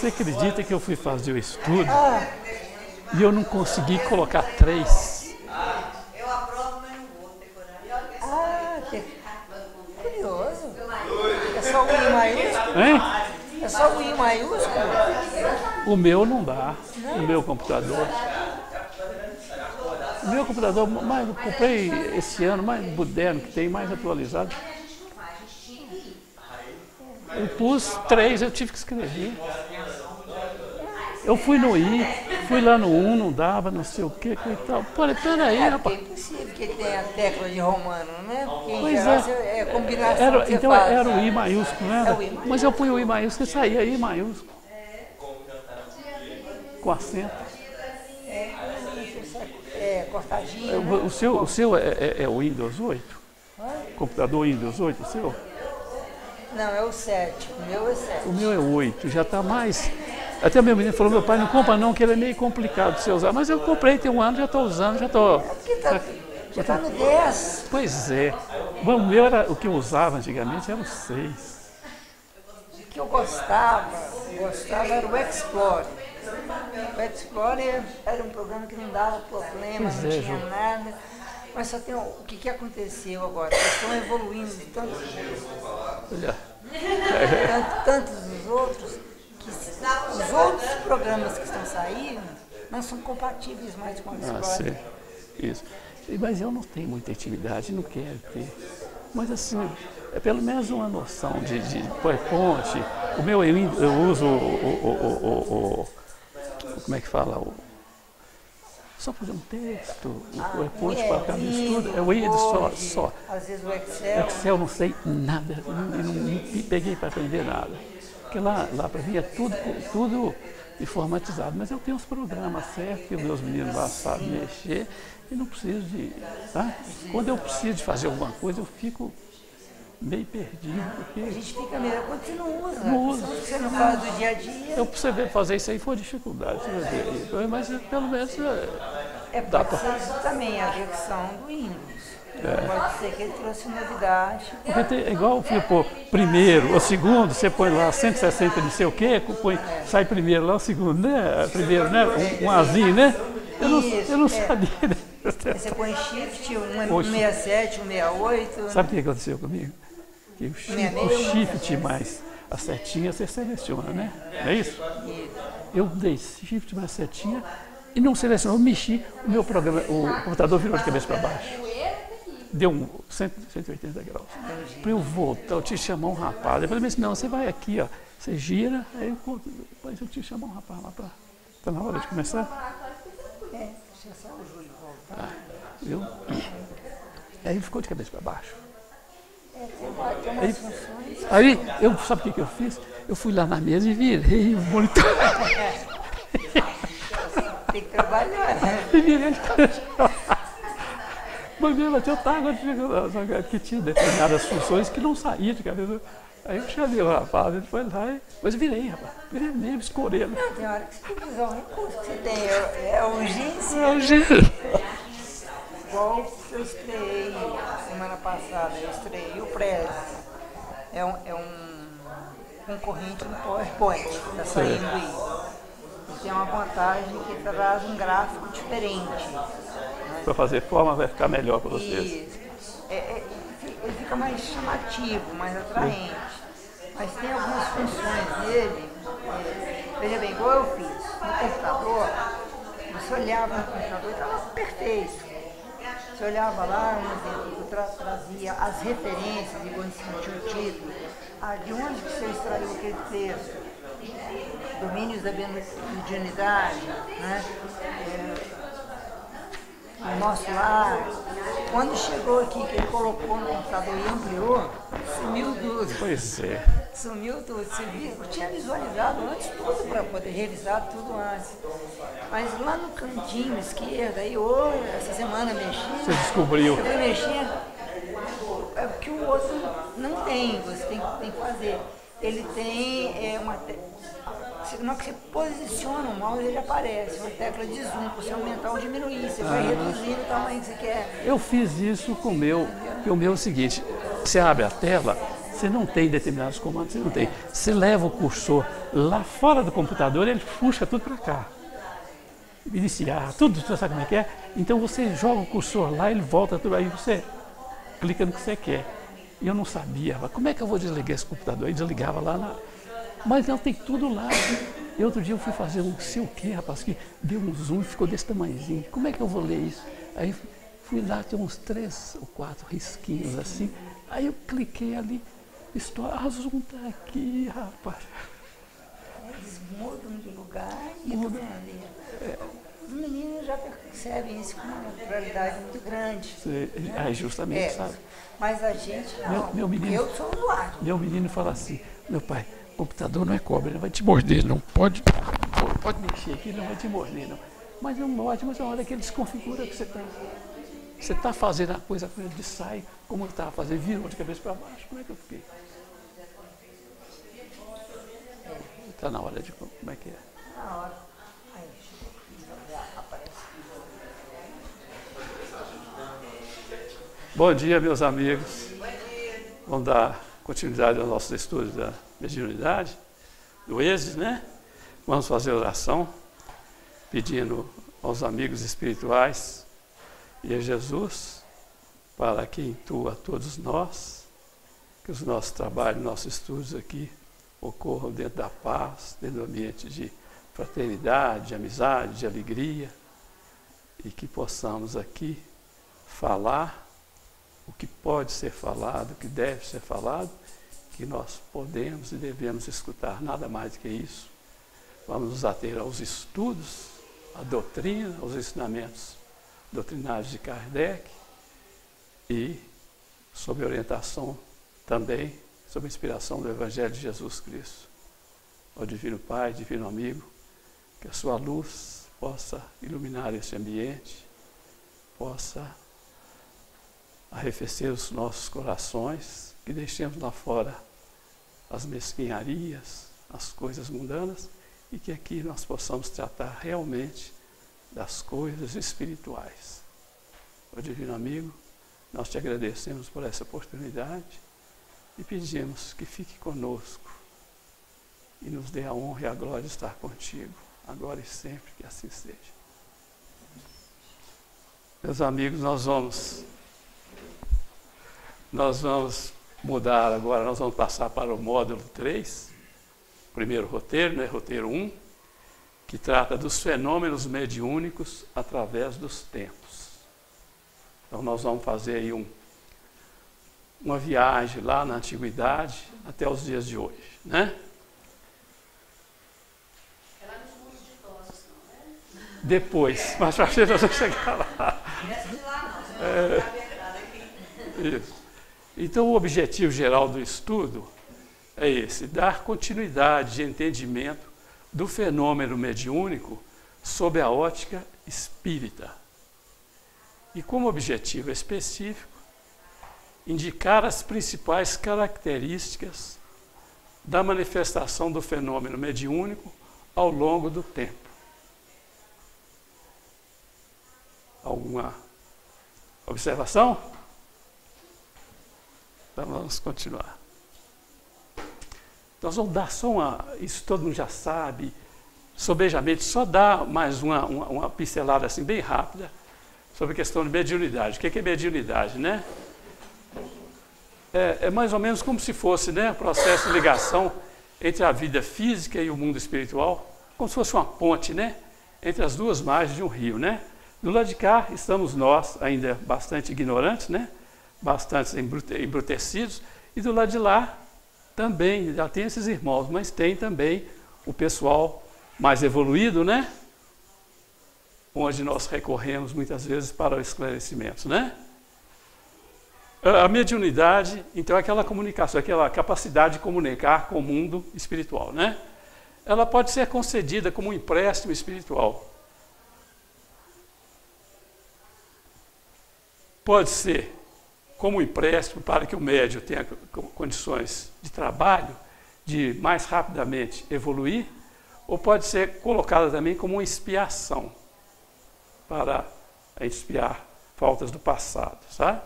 Você acredita que eu fui fazer o estudo e eu não consegui colocar 3? Eu aprovo, mas não vou decorar. Curioso. É só o I maiúsculo? Hein? É só o I maiúsculo? O meu não dá, o meu computador. O meu computador, mais, eu comprei esse ano, mais moderno que tem, mais atualizado. Eu pus 3, eu tive que escrever. Eu fui no I, fui lá no 1, não dava, não sei o que e tal. Peraí, rapaz. É impossível que tem a tecla de romano, né? Porque em Pois geral é. é combinação que você Então faz. era o I maiúsculo, não era? É o I maiúsculo. Mas eu pus o I maiúsculo e saía I maiúsculo. Com acento. Cortadinho. O seu é o Windows 8? Computador Windows 8, o seu? Não, é o 7. O meu é 7. O meu é 8, já está mais... Até meu menino falou, meu pai, não compra não, que ele é meio complicado de você usar. Mas eu comprei, tem um ano, já estou usando, já estou... Porque já está no 10. Pois é. Bom, o meu era, o que eu usava antigamente era o 6. O que eu gostava era o Explorer. O Explorer era um programa que não dava problema, Pois não é, tinha Ju. nada. Mas só tem o que aconteceu agora? Eles estão evoluindo Olha, tantos os outros, que os outros programas que estão saindo não são compatíveis mais com o Explorer. sim. Isso. Mas eu não tenho muita intimidade, não quero ter. Mas assim, é pelo menos uma noção de PowerPoint. O meu eu uso como é que fala? Só fazer um texto, o PowerPoint para ficar no estudo. É o Word só. Às vezes o Excel. Excel não sei nada, não peguei para aprender nada. Porque lá para mim é tudo informatizado. Mas eu tenho os programas certos, que os meus meninos lá sabem mexer, e não preciso de... Tá? Quando eu preciso de fazer alguma coisa, eu fico meio perdido. Porque A gente fica melhor quando você não usa. Não usa. Você não faz do dia a dia. eu percebi fazer isso aí foi dificuldade, você vai ver. Mas pelo menos dá Pode para... ser também a versão do Windows. Pode ser que ele trouxe novidade. Porque é igual o primeiro, o segundo, você põe lá 160 não sei o quê, sai primeiro lá o segundo, né? Primeiro, né? Um azinho, né? Eu não sabia. Você põe shift, 167, 168. Sabe o que aconteceu comigo? Que o shift mais a setinha você seleciona, né? Não é isso? Eu dei shift mais setinha e não selecionou, eu mexi, o meu programa, o computador virou de cabeça para baixo. Deu 180 graus. Para eu voltar, eu tinha que chamar um rapaz. Eu falei, mas não, você vai aqui, ó, você gira, aí depois eu tinha que chamar um rapaz lá para... Está na hora de começar? Deixa só o Júlio voltar. Aí ele ficou de cabeça para baixo. Tem umas funções. Aí, sabe o que eu fiz? Eu fui lá na mesa e virei o monitor. Tem que trabalhar, né? E virei de cabeça para baixo. Mas mesmo assim, eu estava que tinha determinadas funções que não saía de cabeça. Aí eu chamei o rapaz, ele foi lá, mas eu virei, rapaz. Virei mesmo, escorei. Não, tem hora que você tem que usar o recurso que você tem. É urgência. É urgência. Igual eu estreiei semana passada, eu estreiei o Prezi. É um concorrente no PowerPoint, está saindo aí. E tem uma vantagem que traz um gráfico diferente. Para fazer forma vai ficar melhor para vocês. Isso. Ele fica mais chamativo, mais atraente. Mas tem algumas funções dele. Veja bem, igual eu fiz no computador, você olhava no computador e estava perfeito. Você olhava lá, trazia as referências, igual em cima tinha o título, de onde que você extraiu aquele texto, domínios da mediunidade, né? O nosso lar. Quando chegou aqui, que ele colocou no computador e ampliou, sumiu tudo. Pois é. Sumiu tudo. Eu tinha visualizado antes tudo para poder revisar tudo antes. Mas lá no cantinho esquerdo, aí hoje, essa semana mexendo. Você descobriu. Eu fui mexendo. É porque o outro não tem, você tem que fazer. Ele tem uma. Na hora que você posiciona o mouse, ele aparece, uma tecla de zoom, para você aumentar ou diminuir, você vai reduzindo o tamanho que você quer. Eu fiz isso com o meu, porque o meu é o seguinte, você abre a tela, Você não tem determinados comandos, você não tem. Você leva o cursor lá fora do computador, ele puxa tudo para cá. Iniciar, tudo, você sabe como é que é? Então você joga o cursor lá, ele volta tudo, aí você clica no que você quer. E eu não sabia, como é que eu vou desligar esse computador? Aí desligava lá, mas não, tem tudo lá. E outro dia eu fui fazer um sei o quê, rapaz, que deu um zoom e ficou desse tamanhozinho. Como é que eu vou ler isso? Aí fui lá, tinha uns 3 ou 4 risquinhos assim. Aí eu cliquei ali, a zoom tá aqui, rapaz. Eles mudam de lugar e mudam ali. Os meninos já percebem isso com uma naturalidade muito grande. Aí justamente, sabe? Mas a gente não. Meu menino, eu sou usuário. Meu menino fala assim, meu pai, computador não é cobra, ele vai te morder, não pode mexer aqui, ele não vai te morder, não. Mas não morde, mas é uma hora que ele desconfigura o que você tem. Você está fazendo a coisa de sai, como eu estava fazendo, virou de cabeça para baixo, como é que eu fiquei? Está na hora de como é que é? Na hora. Aí, aparece. Bom dia, meus amigos. Bom dia. Vamos dar continuidade aos nossos estudos da mediunidade, do êxito, né? Vamos fazer oração, pedindo aos amigos espirituais e a Jesus para que intua a todos nós, que os nossos trabalhos, nossos estudos aqui ocorram dentro da paz, dentro do ambiente de fraternidade, de amizade, de alegria, e que possamos aqui falar o que pode ser falado, o que deve ser falado, que nós podemos e devemos escutar, nada mais do que isso. Vamos nos ater aos estudos, à doutrina, aos ensinamentos doutrinários de Kardec e sob orientação também, sob a inspiração do Evangelho de Jesus Cristo. Ó Divino Pai, Divino Amigo, que a sua luz possa iluminar esse ambiente, possa arrefecer os nossos corações, que deixemos lá fora as mesquinharias, as coisas mundanas, e que aqui nós possamos tratar realmente das coisas espirituais. Ó Divino Amigo, nós te agradecemos por essa oportunidade e pedimos que fique conosco e nos dê a honra e a glória de estar contigo, agora e sempre, que assim seja. Meus amigos, nós vamos mudar agora, nós vamos passar para o módulo 3, primeiro roteiro, né, roteiro 1, que trata dos fenômenos mediúnicos através dos tempos. Então nós vamos fazer aí uma viagem lá na antiguidade até os dias de hoje, né? É lá nos mundos ditosos, não é? Depois, mas para frente nós vamos chegar lá. Essa de lá não, senão não cabe entrar aqui. Isso. Então o objetivo geral do estudo é esse, dar continuidade de entendimento do fenômeno mediúnico sob a ótica espírita. E como objetivo específico, indicar as principais características da manifestação do fenômeno mediúnico ao longo do tempo. Alguma observação? Então vamos continuar. Nós vamos dar só isso todo mundo já sabe, sobejamente, só dar mais uma pincelada assim bem rápida sobre a questão de mediunidade. O que é mediunidade, né? É mais ou menos como se fosse, né, um processo de ligação entre a vida física e o mundo espiritual, como se fosse uma ponte, né, entre as duas margens de um rio, né? Do lado de cá estamos nós, ainda bastante ignorantes, né, bastante embrutecidos, e do lado de lá também já tem esses irmãos, mas tem também o pessoal mais evoluído, né? Onde nós recorremos muitas vezes para o esclarecimento, né? A mediunidade, então, é aquela comunicação, aquela capacidade de comunicar com o mundo espiritual, né? Ela pode ser concedida como um empréstimo espiritual. Pode ser como um empréstimo para que o médium tenha condições de trabalho, de mais rapidamente evoluir, ou pode ser colocada também como uma expiação, para expiar faltas do passado, sabe?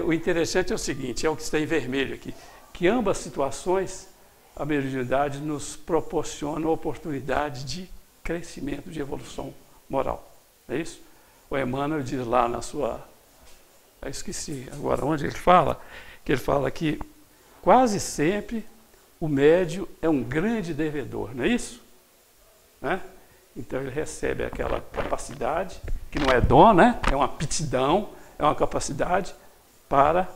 O interessante é o seguinte, é o que está em vermelho aqui, que ambas situações, a mediunidade nos proporciona oportunidade de crescimento, de evolução moral. É isso? O Emmanuel diz lá na sua... Eu esqueci agora onde ele fala, que ele fala que quase sempre o médium é um grande devedor, não é isso? Né? Então ele recebe aquela capacidade, que não é dom, né? É uma aptidão, é uma capacidade para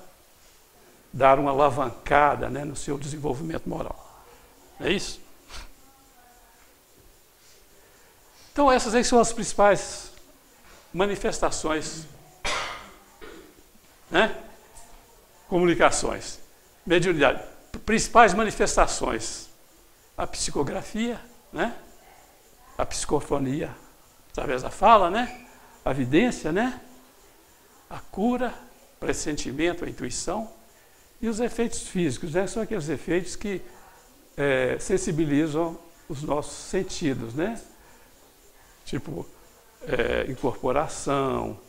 dar uma alavancada, né, no seu desenvolvimento moral. É isso? Então essas aí são as principais manifestações, né? Comunicações, mediunidade, principais manifestações: a psicografia, né? A psicofonia, através da fala, né? A vidência, né? A cura, pressentimento, a intuição, e os efeitos físicos, né? São aqueles efeitos que sensibilizam os nossos sentidos, né? Tipo, incorporação,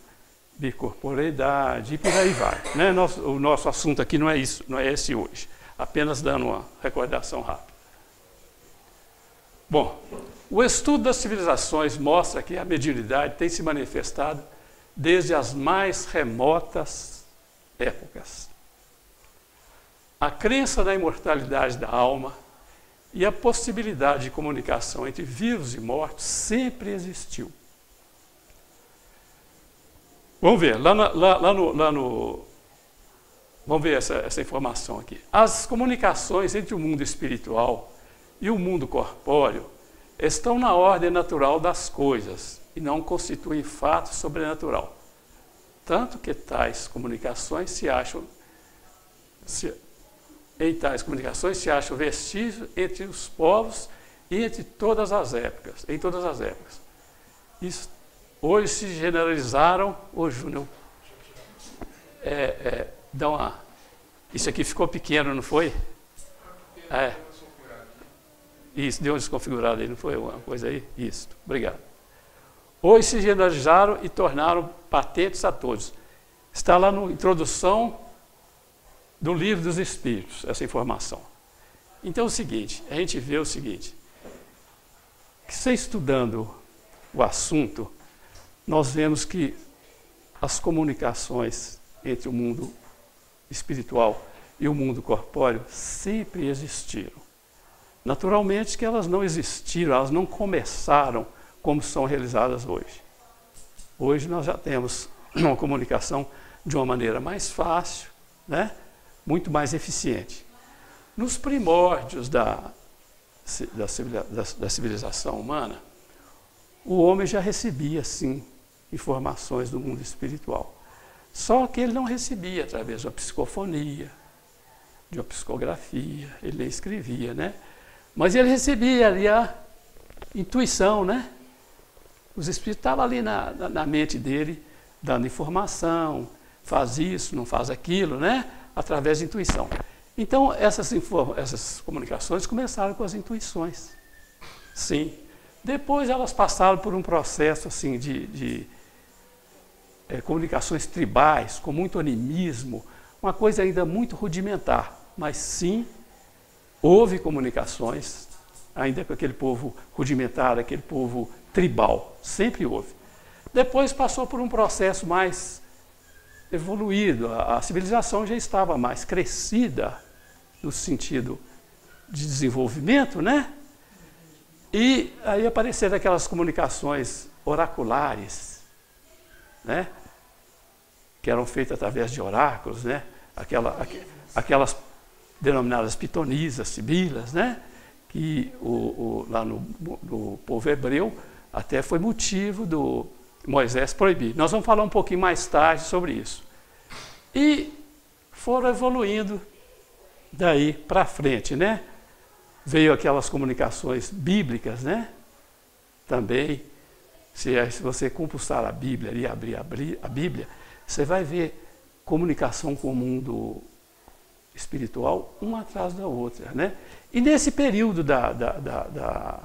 bicorporeidade, e por aí vai, né? O nosso assunto aqui não é isso, não é esse hoje. Apenas dando uma recordação rápida. Bom, o estudo das civilizações mostra que a mediunidade tem se manifestado desde as mais remotas épocas. A crença na imortalidade da alma e a possibilidade de comunicação entre vivos e mortos sempre existiu. Vamos ver, vamos ver essa informação aqui. As comunicações entre o mundo espiritual e o mundo corpóreo estão na ordem natural das coisas e não constituem fato sobrenatural. Tanto que tais comunicações se acham vestígios entre os povos e entre todas as épocas, em todas as épocas. Isso, hoje se generalizaram, Júnior, isso aqui ficou pequeno, não foi? Isso, deu uma desconfigurada aí, não foi uma coisa aí? Isso, obrigado. Hoje se generalizaram e tornaram patentes a todos. Está lá na introdução do Livro dos Espíritos, essa informação. Então é o seguinte, a gente vê o seguinte, que você estudando o assunto, nós vemos que as comunicações entre o mundo espiritual e o mundo corpóreo sempre existiram. Naturalmente que elas não existiram, elas não começaram como são realizadas hoje. Hoje nós já temos uma comunicação de uma maneira mais fácil, né? Muito mais eficiente. Nos primórdios da civilização humana, o homem já recebia, sim, informações do mundo espiritual. Só que ele não recebia através de uma psicofonia, de uma psicografia, ele nem escrevia, né? Mas ele recebia ali a intuição, né? Os espíritos estavam ali na mente dele, dando informação, faz isso, não faz aquilo, né? Através de intuição. Então, essas comunicações começaram com as intuições. Sim. Depois elas passaram por um processo assim, de comunicações tribais, com muito animismo, uma coisa ainda muito rudimentar, mas sim, houve comunicações, ainda com aquele povo rudimentar, aquele povo tribal, sempre houve. Depois passou por um processo mais evoluído, a civilização já estava mais crescida, no sentido de desenvolvimento, né? E aí apareceram aquelas comunicações oraculares, né? Que eram feitas através de oráculos, né? Aquelas denominadas pitonisas, sibilas, né? Que lá no povo hebreu até foi motivo do Moisés proibir. Nós vamos falar um pouquinho mais tarde sobre isso. E foram evoluindo daí para frente, né? Veio aquelas comunicações bíblicas, né? Também, se você compulsar a Bíblia e abrir a Bíblia, você vai ver comunicação com o mundo espiritual, uma atrás da outra, né? E nesse período da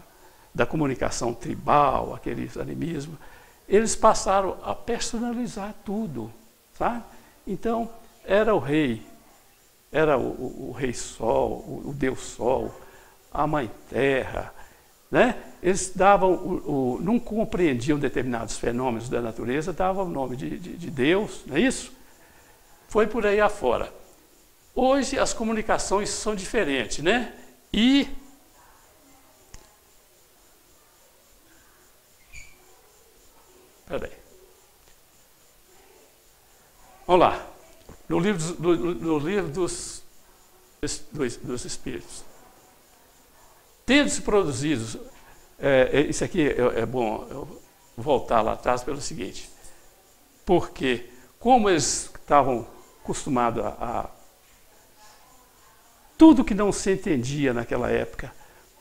comunicação tribal, aquele animismo, eles passaram a personalizar tudo, sabe? Então, era o rei era o Rei Sol, o Deus Sol, a Mãe Terra, né? Eles davam, não compreendiam determinados fenômenos da natureza, davam o nome de Deus, não é isso? Foi por aí afora. Hoje as comunicações são diferentes, né? E peraí. Vamos lá. No livro dos Espíritos. Tendo-se produzidos, isso aqui é bom eu voltar lá atrás pelo seguinte, porque como eles estavam acostumados a tudo que não se entendia naquela época,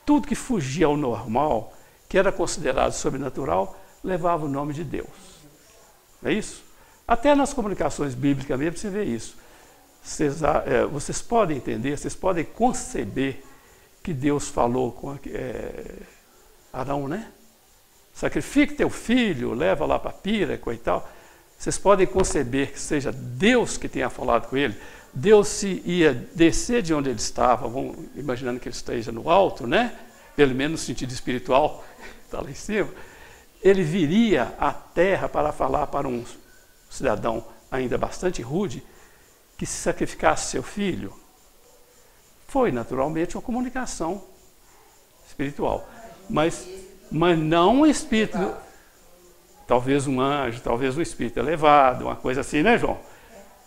tudo que fugia ao normal, que era considerado sobrenatural, levava o nome de Deus. Não é isso? Até nas comunicações bíblicas mesmo você vê isso. Vocês podem entender, vocês podem conceber que Deus falou com Arão, né? Sacrifique teu filho, leva lá para a pira e tal. Vocês podem conceber que seja Deus que tenha falado com ele. Deus se ia descer de onde ele estava, imaginando que ele esteja no alto, né? Pelo menos no sentido espiritual, está lá em cima. Ele viria à terra para falar para um cidadão ainda bastante rude que se sacrificasse seu filho. Foi naturalmente uma comunicação espiritual, mas não um espírito, talvez um anjo, talvez um espírito elevado, uma coisa assim, né, João?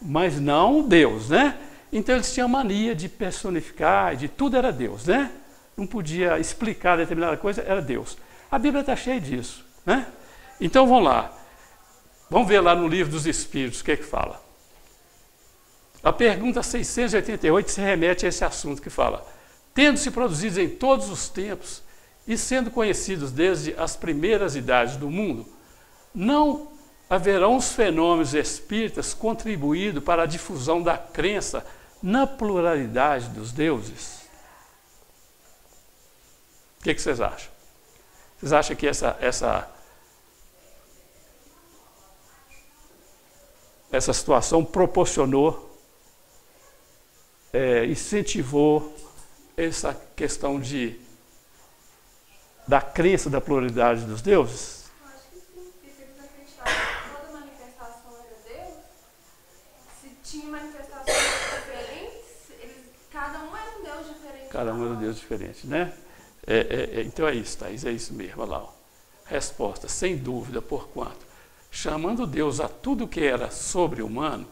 Mas não Deus, né? Então eles tinham mania de personificar, de tudo era Deus, né? Não podia explicar determinada coisa, era Deus. A Bíblia está cheia disso, né? Então vamos lá, vamos ver lá no livro dos Espíritos o que é que fala. A pergunta 688 se remete a esse assunto que fala: tendo-se produzidos em todos os tempos e sendo conhecidos desde as primeiras idades do mundo, não haverão os fenômenos espíritas contribuído para a difusão da crença na pluralidade dos deuses? O que vocês acham? Vocês acham que essa situação proporcionou, incentivou essa questão da crença da pluralidade dos deuses? Eu acho que sim, porque se eles acreditavam que toda manifestação era Deus, se tinha manifestações diferentes, cada um era um Deus diferente. Cada um era um Deus diferente, né? Então é isso, Thaís, é isso mesmo, olha lá. Ó. Resposta, sem dúvida, porquanto, chamando Deus a tudo que era sobre-humano,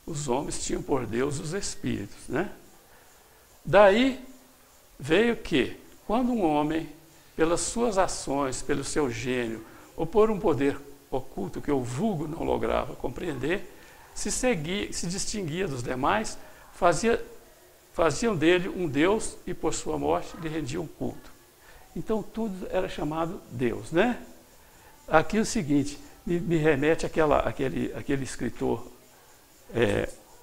os homens tinham por Deus os espíritos, né? Daí veio que, quando um homem, pelas suas ações, pelo seu gênio, ou por um poder oculto que o vulgo não lograva compreender, se distinguia dos demais, faziam dele um Deus e, por sua morte, lhe rendiam culto. Então, tudo era chamado Deus, né? Aqui é o seguinte, me remete àquele escritor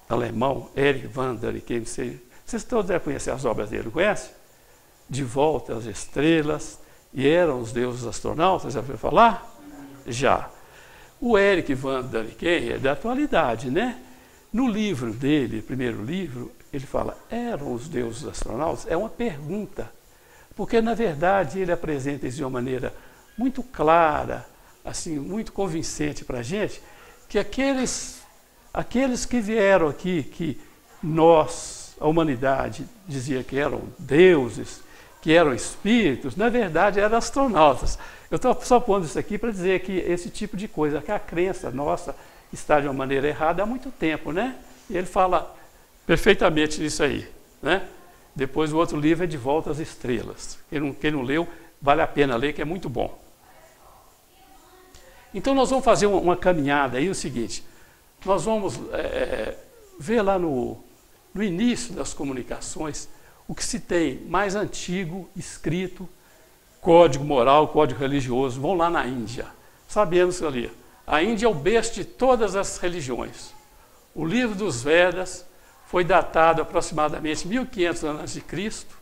alemão, Erich von Däniken, vocês todos devem conhecer as obras dele, não conhecem? De Volta às Estrelas, e eram os deuses astronautas, já ouviu falar? Já. O Erich von Däniken é da atualidade, né? No livro dele, primeiro livro, ele fala, eram os deuses astronautas? É uma pergunta, porque na verdade ele apresenta isso de uma maneira muito clara, assim, muito convincente para a gente, que aqueles que vieram aqui, que nós, a humanidade, dizia que eram deuses, que eram espíritos, na verdade eram astronautas. Eu estou só pondo isso aqui para dizer que esse tipo de coisa, que a crença nossa está de uma maneira errada há muito tempo, né? E ele fala perfeitamente nisso aí, né? Depois o outro livro é De Volta às Estrelas. Quem não leu, vale a pena ler, que é muito bom. Então nós vamos fazer uma caminhada aí, o seguinte, nós vamos ver lá no início das comunicações, o que se tem mais antigo, escrito, código moral, código religioso, vão lá na Índia. Sabemos ali, a Índia é o berço de todas as religiões. O livro dos Vedas foi datado aproximadamente 1500 anos de Cristo.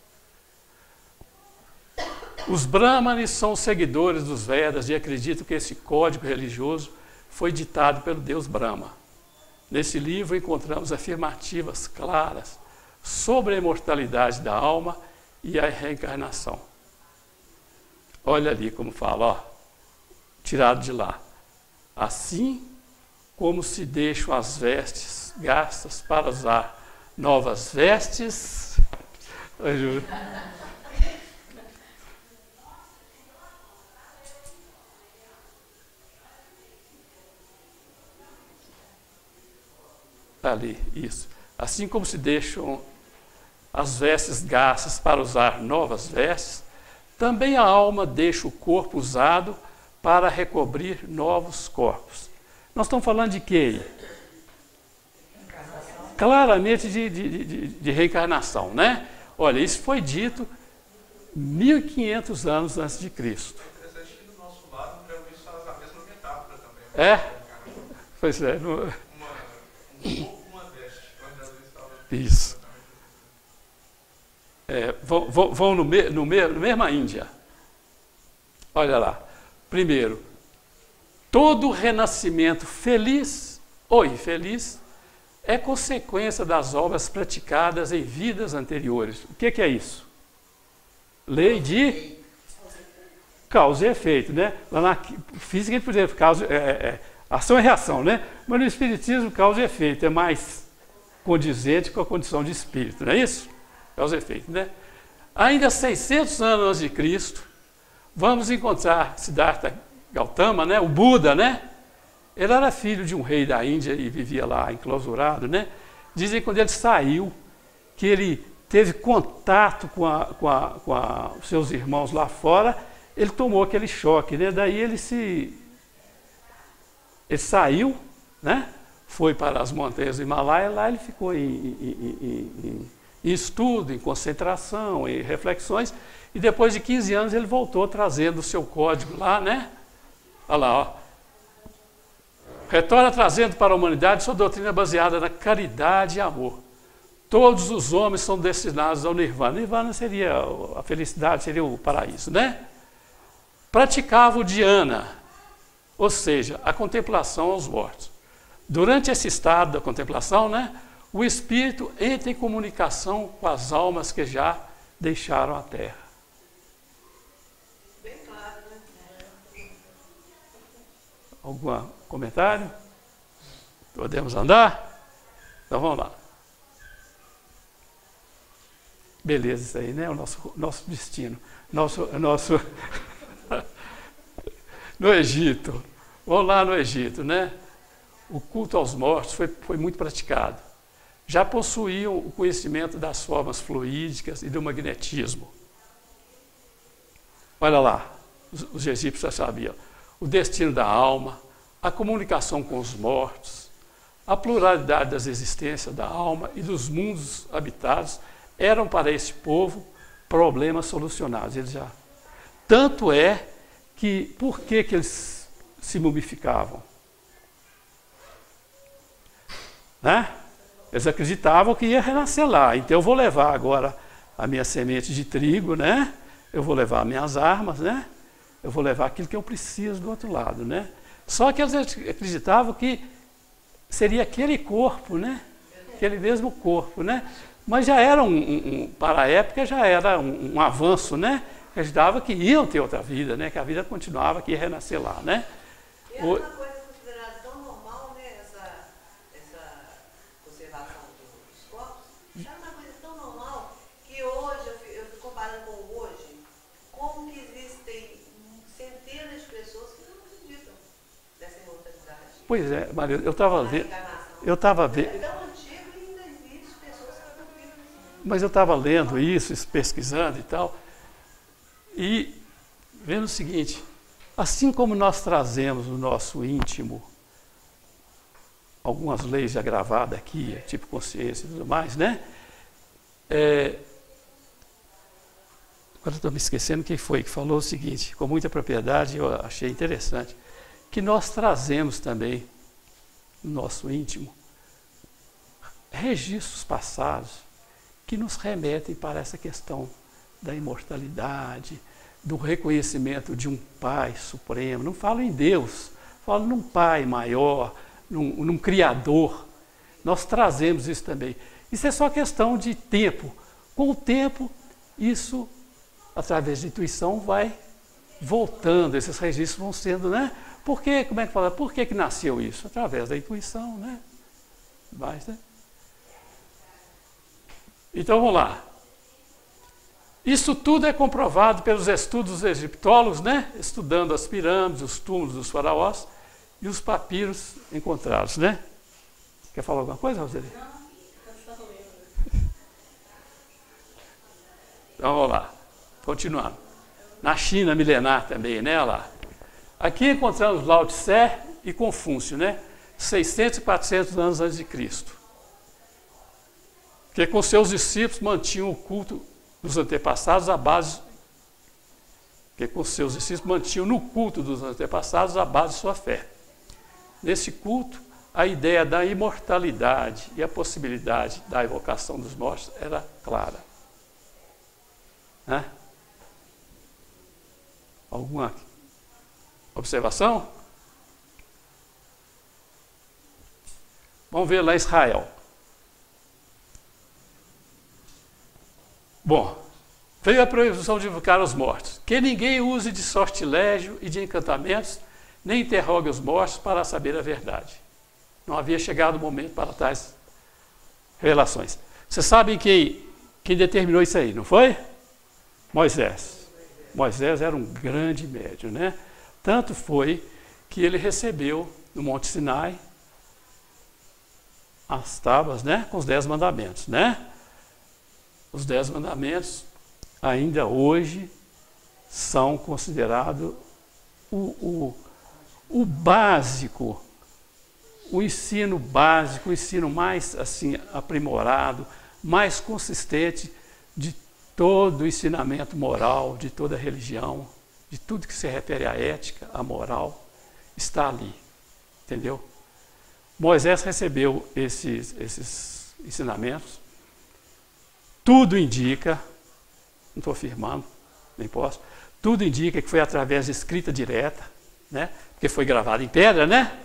Os Brahmanes são seguidores dos Vedas e acreditam que esse código religioso foi ditado pelo Deus Brahma. Nesse livro encontramos afirmativas claras sobre a imortalidade da alma e a reencarnação. Olha ali como fala, ó, tirado de lá. Assim como se deixam as vestes gastas para usar novas vestes. Ajuda. Ali, isso. Assim como se deixam as vestes gastas para usar novas vestes, também a alma deixa o corpo usado para recobrir novos corpos. Nós estamos falando de quê? Claramente de reencarnação, né? Olha, isso foi dito 1500 anos antes de Cristo. É interessante que do nosso lado já ouvi isso a mesma metáfora também. É? Pois é. Uma veste. Isso. Vão no mesma Índia. Olha lá. Primeiro, todo renascimento feliz ou infeliz é consequência das obras praticadas em vidas anteriores. O que é isso? Lei de causa e efeito, né? Lá na física a gente poderia ação e reação, né? Mas no espiritismo causa e efeito é mais condizente com a condição de espírito, não é isso? Causa e efeito, né? Ainda 600 anos antes de Cristo, vamos encontrar Siddhartha Gautama, né? O Buda, né? Ele era filho de um rei da Índia e vivia lá enclausurado, né? Dizem que quando ele saiu, que ele teve contato com os seus irmãos lá fora, ele tomou aquele choque, né? Daí ele saiu, né? Foi para as montanhas do Himalaia, lá ele ficou em estudo, em concentração, em reflexões, e depois de 15 anos ele voltou trazendo o seu código lá, né? Olha lá, ó. Retorna trazendo para a humanidade sua doutrina baseada na caridade e amor. Todos os homens são destinados ao Nirvana. Nirvana seria a felicidade, seria o paraíso, né? Praticava o dhyana, ou seja, a contemplação aos mortos. Durante esse estado da contemplação, né, o espírito entra em comunicação com as almas que já deixaram a Terra. Bem claro, né? Algum comentário? Podemos andar? Então vamos lá. Beleza, isso aí, né? O nosso destino. No Egito. Vamos lá no Egito, né? O culto aos mortos foi muito praticado. Já possuíam o conhecimento das formas fluídicas e do magnetismo. Olha lá, os egípcios já sabiam. O destino da alma, a comunicação com os mortos, a pluralidade das existências da alma e dos mundos habitados eram para esse povo problemas solucionados. Eles já... Tanto é que, por que eles se mumificavam? Né? Eles acreditavam que ia renascer lá. Então eu vou levar agora a minha semente de trigo, né? Eu vou levar minhas armas, né? Eu vou levar aquilo que eu preciso do outro lado, né? Só que eles acreditavam que seria aquele corpo, né? Aquele mesmo corpo, né? Mas já era para a época já era um avanço, né? Acreditava que iam ter outra vida, né? Que a vida continuava, que ia renascer lá, né? E era uma coisa considerada tão normal, né? Essa conservação dos corpos. Era uma coisa tão normal que hoje, eu fico comparando com hoje, como que existem centenas de pessoas que não acreditam nessa imortalidade. Pois é, Maria, eu estava vendo. É tão antigo e ainda existe pessoas que não acreditam. Mas eu estava lendo isso, pesquisando e tal, e vendo o seguinte: assim como nós trazemos no nosso íntimo algumas leis já gravadas aqui, tipo consciência e tudo mais, né? Agora estou me esquecendo quem foi que falou o seguinte, com muita propriedade, eu achei interessante, que nós trazemos também no nosso íntimo registros passados que nos remetem para essa questão da imortalidade, do reconhecimento de um Pai Supremo. Não falo em Deus, falo num Pai maior, num Criador. Nós trazemos isso também. Isso é só questão de tempo. Com o tempo, isso, através de intuição, vai voltando, esses registros vão sendo, né? Por que, como é que fala? Por que nasceu isso? Através da intuição, né? Mas, né? Então, vamos lá. Isso tudo é comprovado pelos estudos dos egiptólogos, né? Estudando as pirâmides, os túmulos dos faraós e os papiros encontrados, né? Quer falar alguma coisa, Roseli? Então, vamos lá. Continuando. Na China milenar também, né? Olha lá. Aqui encontramos Lao Tse e Confúcio, né? 600 e 400 anos antes de Cristo. Que com seus discípulos mantinham o culto dos antepassados a base... Que com seus discípulos mantinham no culto dos antepassados a base de sua fé. Nesse culto, a ideia da imortalidade e a possibilidade da evocação dos mortos era clara. Né? Alguma observação? Vamos ver lá Israel. Bom, veio a proibição de invocar os mortos. Que ninguém use de sortilégio e de encantamentos, nem interrogue os mortos para saber a verdade. Não havia chegado o momento para tais revelações. Vocês sabem quem determinou isso aí, não foi? Moisés. Moisés era um grande médium, né? Tanto foi que ele recebeu no Monte Sinai as tábuas, né? Com os 10 mandamentos, né? Os 10 mandamentos ainda hoje são considerados o básico, o ensino básico, o ensino mais assim aprimorado, mais consistente de todo o ensinamento moral, de toda a religião, de tudo que se refere à ética, à moral, está ali, entendeu? Moisés recebeu esses ensinamentos, tudo indica, não estou afirmando, nem posso, tudo indica que foi através de escrita direta, né? Porque foi gravado em pedra, né?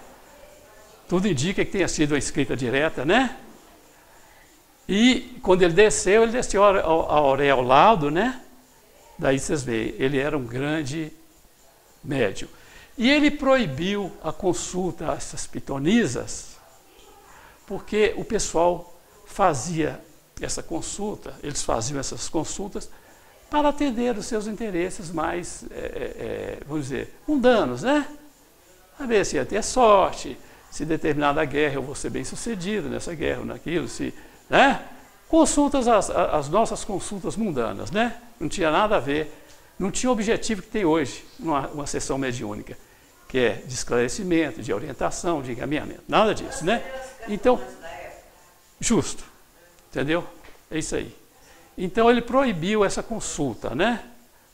Tudo indica que tenha sido uma escrita direta, né? E quando ele desceu ao aureolado, né? Daí vocês veem, ele era um grande médium. E ele proibiu a consulta a essas pitonisas, porque o pessoal fazia essa consulta, eles faziam essas consultas para atender os seus interesses mais, vamos dizer, mundanos, né? A ver se ia ter sorte, se determinada guerra eu vou ser bem sucedido nessa guerra ou naquilo, se, né? Consultas, as nossas consultas mundanas, né? Não tinha nada a ver, não tinha o objetivo que tem hoje uma sessão mediúnica, que é de esclarecimento, de orientação, de encaminhamento, nada disso, né? Então, justo, entendeu? É isso aí. Então ele proibiu essa consulta, né?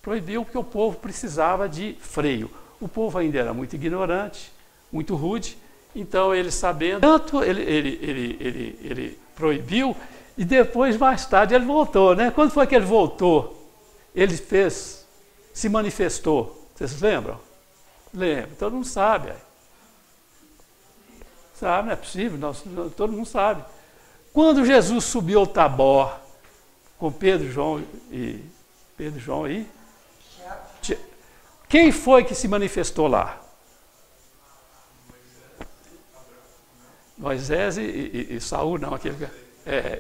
Proibiu porque o povo precisava de freio. O povo ainda era muito ignorante, muito rude, então ele sabendo, tanto ele proibiu, e depois, mais tarde, ele voltou, né? Quando foi que ele voltou? Ele se manifestou. Vocês lembram? Lembram, todo mundo sabe. Sabe, não é possível, todo mundo sabe. Quando Jesus subiu ao Tabor, com Pedro, João e quem foi que se manifestou lá? Moisés e Saul, não, aquele que...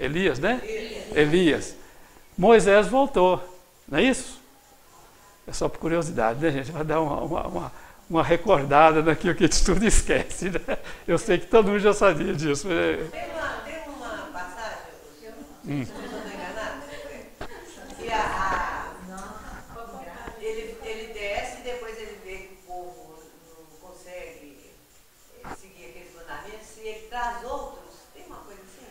Elias, né? Elias. Moisés voltou, não é isso? É só por curiosidade, né, gente? Vai dar uma recordada daquilo que a gente tudo esquece, né? Eu sei que todo mundo já sabia disso. Tem uma passagem, se eu não estou enganada, que ele desce e depois ele vê que o povo não consegue seguir aqueles mandamentos, e ele traz outros. Tem uma coisa assim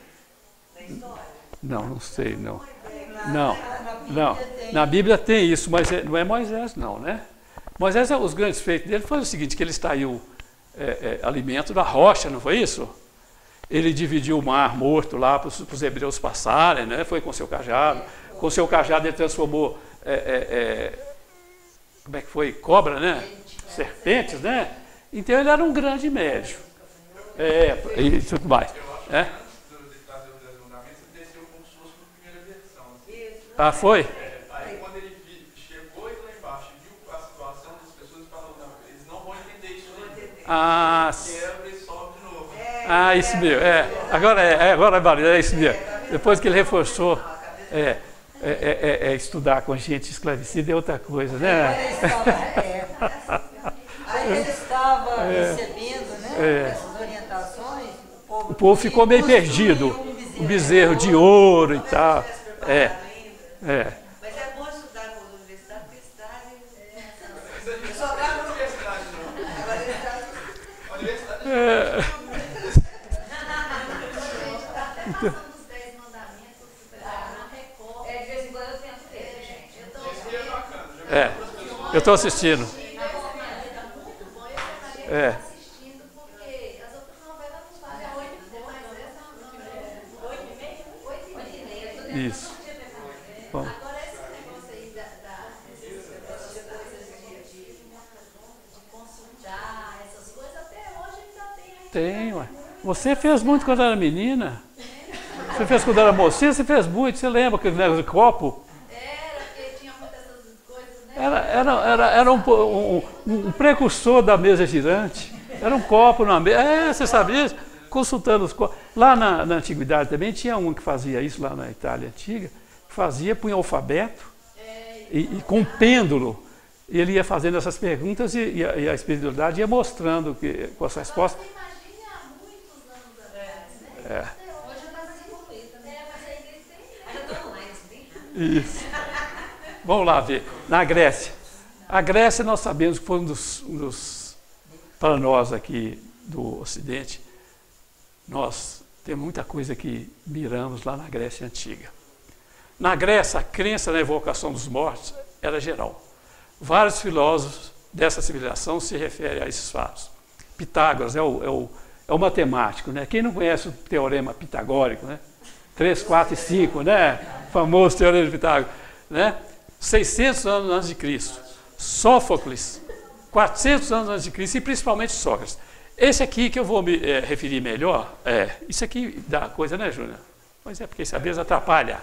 na história? Não sei, não. Não. Na Bíblia tem isso, mas não é Moisés, não, né? Moisés, os grandes feitos dele foi o seguinte, que ele extraiu alimento da rocha, não foi isso? Ele dividiu o mar morto lá para os hebreus passarem, né? Foi com seu cajado. Com seu cajado ele transformou, como é que foi? Cobra, né? Serpentes, né? Então ele era um grande médium. E tudo mais. Ah, foi? Aí quando ele chegou lá embaixo e viu a situação das pessoas, ele falou, não, eles não vão entender isso ainda. Ah, Quebra e sobe de novo. isso mesmo. Agora é válido, é isso mesmo. Depois que ele reforçou, estudar com gente esclarecida é outra coisa, né? Aí ele estava recebendo, né, essas orientações, o povo ficou meio perdido. Um bezerro de ouro e tal. Mas é bom estudar com as universidades, porque eles trazem. Eu só trago na universidade, não. Agora eles trazem. A universidade dos 10 mandamentos, não recorre. De vez em quando eu tento ver, gente. Eu estou assistindo. Muito bom, eu estaria assistindo, porque as outras novelas não fazem 8h, mas essa não é 8h30. Isso. Bom. Agora esse negócio aí dessas coisas de consultar, essas coisas, até hoje ainda tem. Tem, ué. Você fez muito quando era menina. Você fez quando era mocinha, você fez muito. Você lembra aquele negócio de copo? Era, porque tinha muitas essas coisas, né? Era um precursor da mesa girante. Era um copo na mesa. Você sabia isso? Consultando os copos. Lá na antiguidade também tinha um que fazia isso, lá na Itália antiga. Punha alfabeto e com um pêndulo. Ele ia fazendo essas perguntas e a espiritualidade ia mostrando com as respostas. Imagine há muitos anos atrás, né? Hoje já está desenvolvida, né? Mas a igreja tem. Já estou online, bem. Isso. Vamos lá ver. Na Grécia. A Grécia nós sabemos que foi um dos para nós aqui do Ocidente, nós temos muita coisa que miramos lá na Grécia Antiga. Na Grécia, a crença na evocação dos mortos era geral. Vários filósofos dessa civilização se referem a esses fatos. Pitágoras é o matemático, né? Quem não conhece o teorema pitagórico, né? 3, 4 e 5, né? O famoso teorema de Pitágoras, né? 600 anos antes de Cristo. Sófocles, 400 anos antes de Cristo, e principalmente Sócrates. Esse aqui que eu vou me referir melhor, isso aqui dá coisa, né, Júnior? Pois é, porque isso às vezes atrapalha.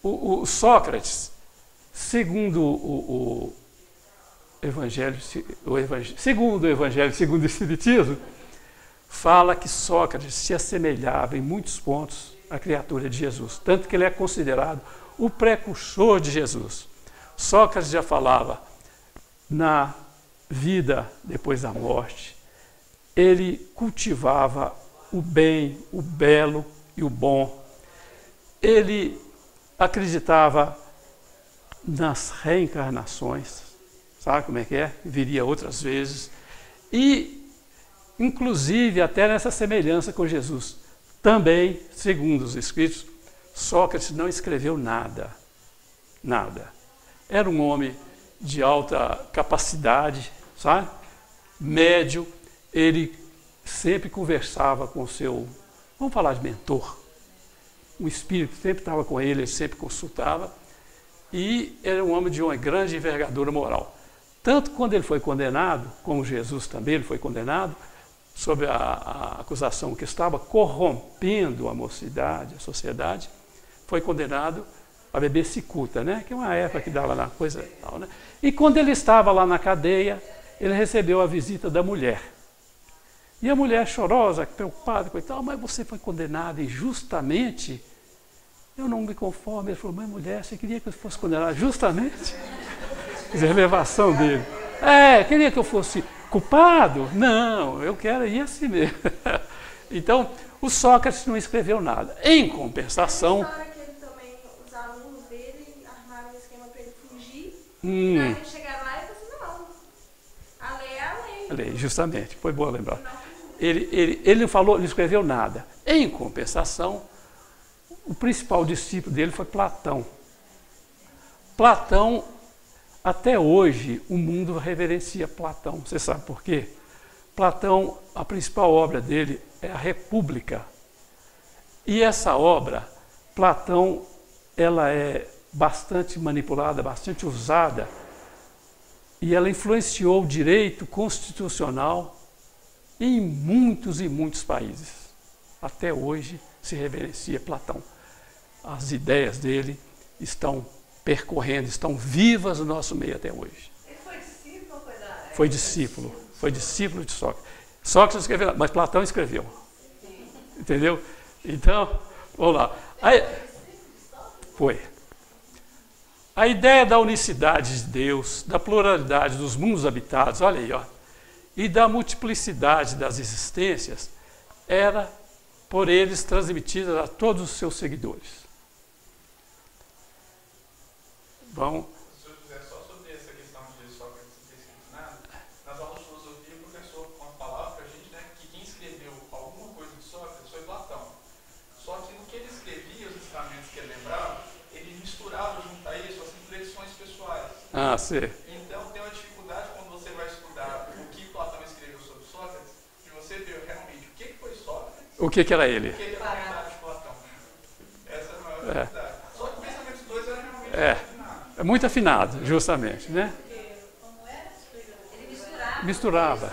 O Sócrates, segundo o Evangelho, segundo o Espiritismo, fala que Sócrates se assemelhava em muitos pontos à criatura de Jesus, tanto que ele é considerado o precursor de Jesus. Sócrates já falava na vida depois da morte. Ele cultivava o bem, o belo e o bom. Ele acreditava nas reencarnações, sabe como é que é? Viria outras vezes. E, inclusive, até nessa semelhança com Jesus. Também, segundo os escritos, Sócrates não escreveu nada. Nada. Era um homem de alta capacidade, sabe? Médio. Ele sempre conversava com o seu, vamos falar de mentor. O espírito sempre estava com ele sempre consultava. E era um homem de uma grande envergadura moral. Tanto quando ele foi condenado, como Jesus também ele foi condenado, sob a acusação que estava corrompendo a mocidade, a sociedade, foi condenado a beber cicuta, né? Que é uma erva que dava na coisa e tal, né? E quando ele estava lá na cadeia, ele recebeu a visita da mulher. E a mulher chorosa, preocupada, coitada, mas você foi condenado injustamente? Eu não me conformo. Ele falou, mas mulher, você queria que eu fosse condenado justamente? Quer dizer, a revelação dele. Queria que eu fosse culpado? Não, eu quero ir assim mesmo. Então, o Sócrates não escreveu nada. Em compensação... Os alunos dele armaram um esquema para ele fugir. E aí eles chegaram lá e falaram assim, não, a lei é a lei. A lei, justamente, foi boa lembrar. Ele não falou, não escreveu nada. Em compensação, o principal discípulo dele foi Platão. Platão, até hoje, o mundo reverencia Platão. Você sabe por quê? Platão, a principal obra dele é a República. E essa obra, Platão, ela é bastante manipulada, bastante usada, e ela influenciou o direito constitucional em muitos e muitos países. Até hoje se reverencia Platão. as ideias dele estão percorrendo, estão vivas no nosso meio até hoje. Ele foi discípulo ou Foi discípulo de Sócrates. Sócrates escreveu, mas Platão escreveu. Entendeu? Então, vamos lá. Aí, foi. A ideia da unicidade de Deus, da pluralidade dos mundos habitados, olha aí, ó, e da multiplicidade das existências, era por eles transmitida a todos os seus seguidores. Bom, Se eu quiser só sobre essa questão de Sócrates não ter escrito nada, nas aulas de filosofia o professor falava para a gente, né, que quem escreveu alguma coisa de Sócrates foi Platão. Só que no que ele escrevia, os ensinamentos que ele lembrava, ele misturava junto a isso as reflexões pessoais. ah, sim. Então tem uma dificuldade quando você vai estudar o que Platão escreveu sobre Sócrates, de você ver realmente o que foi Sócrates, O que era ele? o que era a verdade de Platão. Essa é a maior dificuldade. Só que o pensamento dos dois era realmente É muito afinado, justamente, né? Ele misturava. Misturava.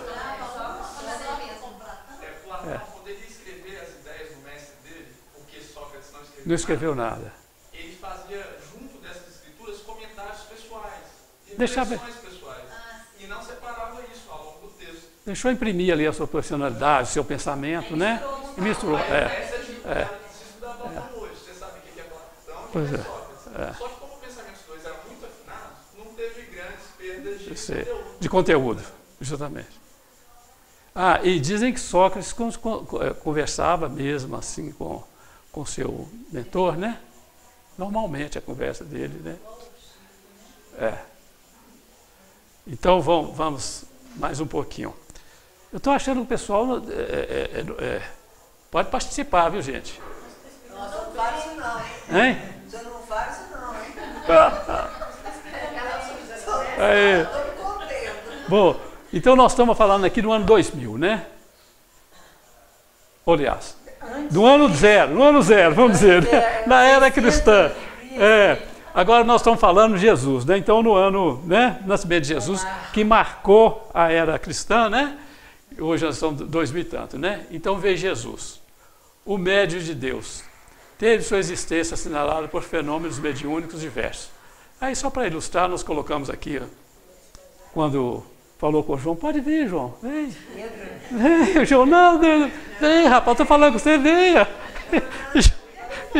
Platão poderia escrever as ideias do mestre dele, porque Sócrates não escreveu Não escreveu nada. Ele fazia, junto dessas escrituras, comentários pessoais, Deixava- reflexões pessoais, e não separava isso ao longo do texto. Deixou imprimir ali a sua personalidade, o seu pensamento, né? E misturou. Essa é a dificuldade de se estudar Platão hoje. Você sabe o que é Platão e o Pois que é é. Sócrates. Só que como o pensamento dos dois era muito afinado, não teve grandes perdas de Sei. conteúdo. De conteúdo, justamente. Ah, e dizem que Sócrates conversava mesmo assim com seu mentor, né? Normalmente a conversa dele, né? Então vamos mais um pouquinho. Eu estou achando que o pessoal pode participar, viu, gente? Nossa, não faz isso não, hein? Hein? Você não faz isso não, hein? Aí. Tô contente. Bom, então nós estamos falando aqui do ano 2000, né? Aliás, do ano zero, vamos dizer, né? Na era cristã. Agora nós estamos falando de Jesus, né? Então no ano, né, nascimento de Jesus, que marcou a era cristã, né? Hoje nós estamos 2000 e tanto, né? Então veja Jesus, o médio de Deus, teve sua existência assinalada por fenômenos mediúnicos diversos. Aí só para ilustrar, nós colocamos aqui, ó, quando falou com o João, pode vir, João, vem. Vem, João, não, vem, rapaz, estou falando com você, venha.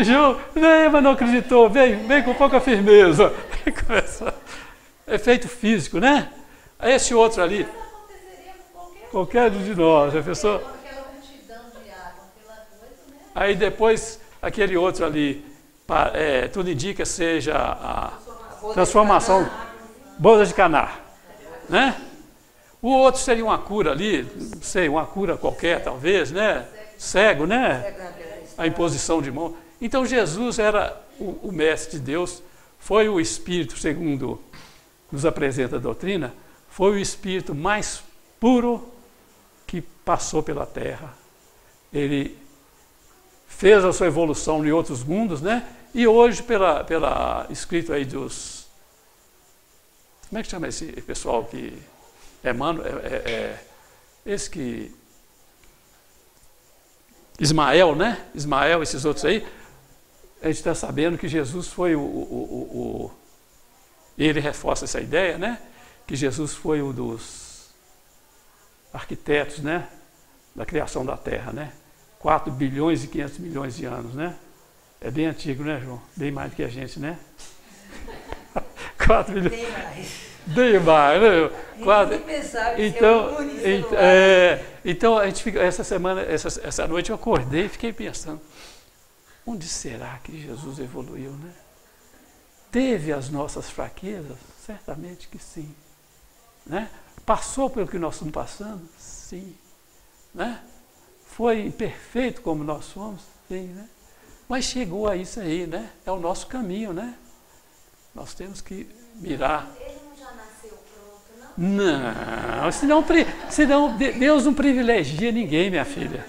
João, vem, mas não acreditou, vem com pouca firmeza. Efeito físico, né? Esse outro ali, qualquer um de nós, a pessoa. Aquela multidão de água, aquela coisa, né? Aí depois, aquele outro ali, tudo indica seja a transformação, boda de Caná, né? O outro seria uma cura ali, não sei, uma cura qualquer, talvez, né? Cego, né? A imposição de mão. Então Jesus era o mestre de Deus, foi o Espírito, segundo nos apresenta a doutrina, foi o Espírito mais puro que passou pela Terra. Ele fez a sua evolução em outros mundos, né? E hoje, pela escrito aí dos... Como é que chama esse pessoal que... esse que... Ismael, né? Ismael, esses outros aí. A gente está sabendo que Jesus foi ele reforça essa ideia, né? Que Jesus foi um dos arquitetos, né? Da criação da Terra, né? 4 bilhões e 500 milhões de anos, né? É bem antigo, né, João? Bem mais do que a gente, né? 4 bilhões. Tem mais. Bem mais, né? Ninguém pensava que Então, ser unicelular. então a gente fica, essa noite eu acordei e fiquei pensando, onde será que Jesus evoluiu, né? Teve as nossas fraquezas? Certamente que sim. Né? Passou pelo que nós estamos passando? Sim. Né? Foi imperfeito como nós somos? Sim. Né? Mas chegou a isso aí, né? É o nosso caminho, né? Nós temos que mirar. Ele não já nasceu pronto, não? Não, senão Deus não privilegia ninguém, minha filha.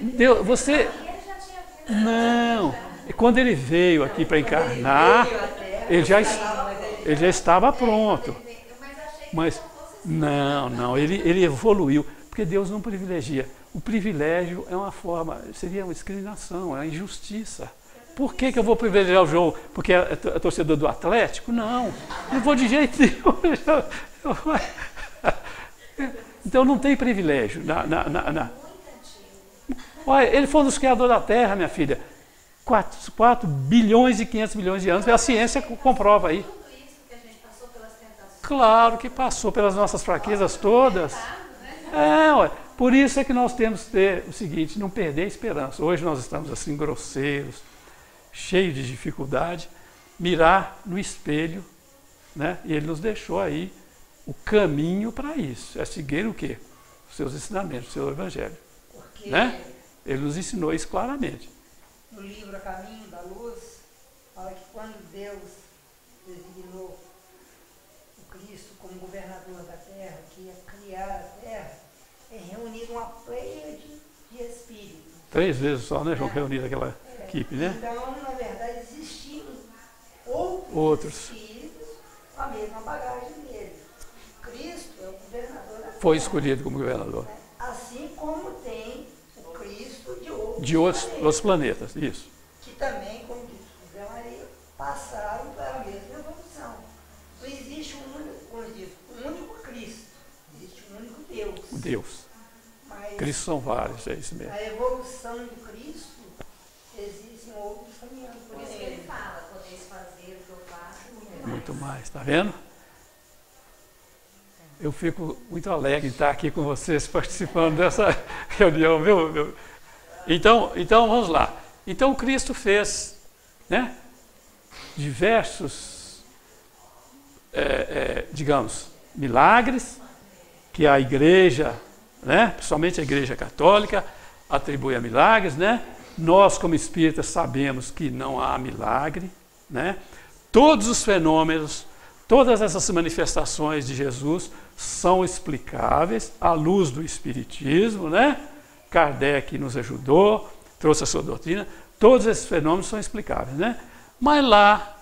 Deus, você... Ele já tinha vindo. Não. E quando ele veio aqui para encarnar, ele já estava pronto. Mas achei que Mas não fosse não, ele evoluiu. Porque Deus não privilegia. O privilégio é uma forma, seria uma discriminação, é uma injustiça. Por que eu vou privilegiar o João? Porque é torcedor do Atlético? Não vou de jeito nenhum. Então não tem privilégio. Olha, ele foi um dos criadores da Terra, minha filha. 4 bilhões e 500 milhões de anos. A ciência comprova aí. Tudo isso que a gente passou pelas tentações. Claro que passou pelas nossas fraquezas todas. Por isso é que nós temos que ter o seguinte, não perder a esperança. Hoje nós estamos assim grosseiros, cheios de dificuldade, mirar no espelho, né? E ele nos deixou aí o caminho para isso. É seguir o quê? Os seus ensinamentos, o seu evangelho. Porque Né? Ele nos ensinou isso claramente. no livro A Caminho da Luz, fala que quando Deus designou o Cristo como governador da terra, que ia criar a terra, ele reuniu uma pleiade de espíritos. 3 vezes só, né, João, reunir aquela equipe, né? Então, na verdade, existiam outros espíritos com a mesma bagagem dele. Cristo é o governador da terra. Foi escolhido como governador. Assim como tem o Cristo De outros planetas, isso. que também, como disse o Zé Maria, passaram pela mesma evolução. Não existe um único Cristo, existe um único Deus. O Deus. Mas Cristos são vários, é isso mesmo. a evolução do Cristo, existem outros caminhando por Por isso que ele ele. fala, podeis fazer o que eu faço, Muito mais, tá vendo? Eu fico muito alegre de estar aqui com vocês participando dessa reunião, viu? Então vamos lá. Então Cristo fez, né, diversos, digamos, milagres que a igreja, né, principalmente a igreja católica, atribui a milagres, né? Nós, como espíritas, sabemos que não há milagre, né? Todos os fenômenos, todas essas manifestações de Jesus são explicáveis à luz do Espiritismo, né? Kardec nos ajudou, trouxe a sua doutrina, todos esses fenômenos são explicáveis, né? Mas lá,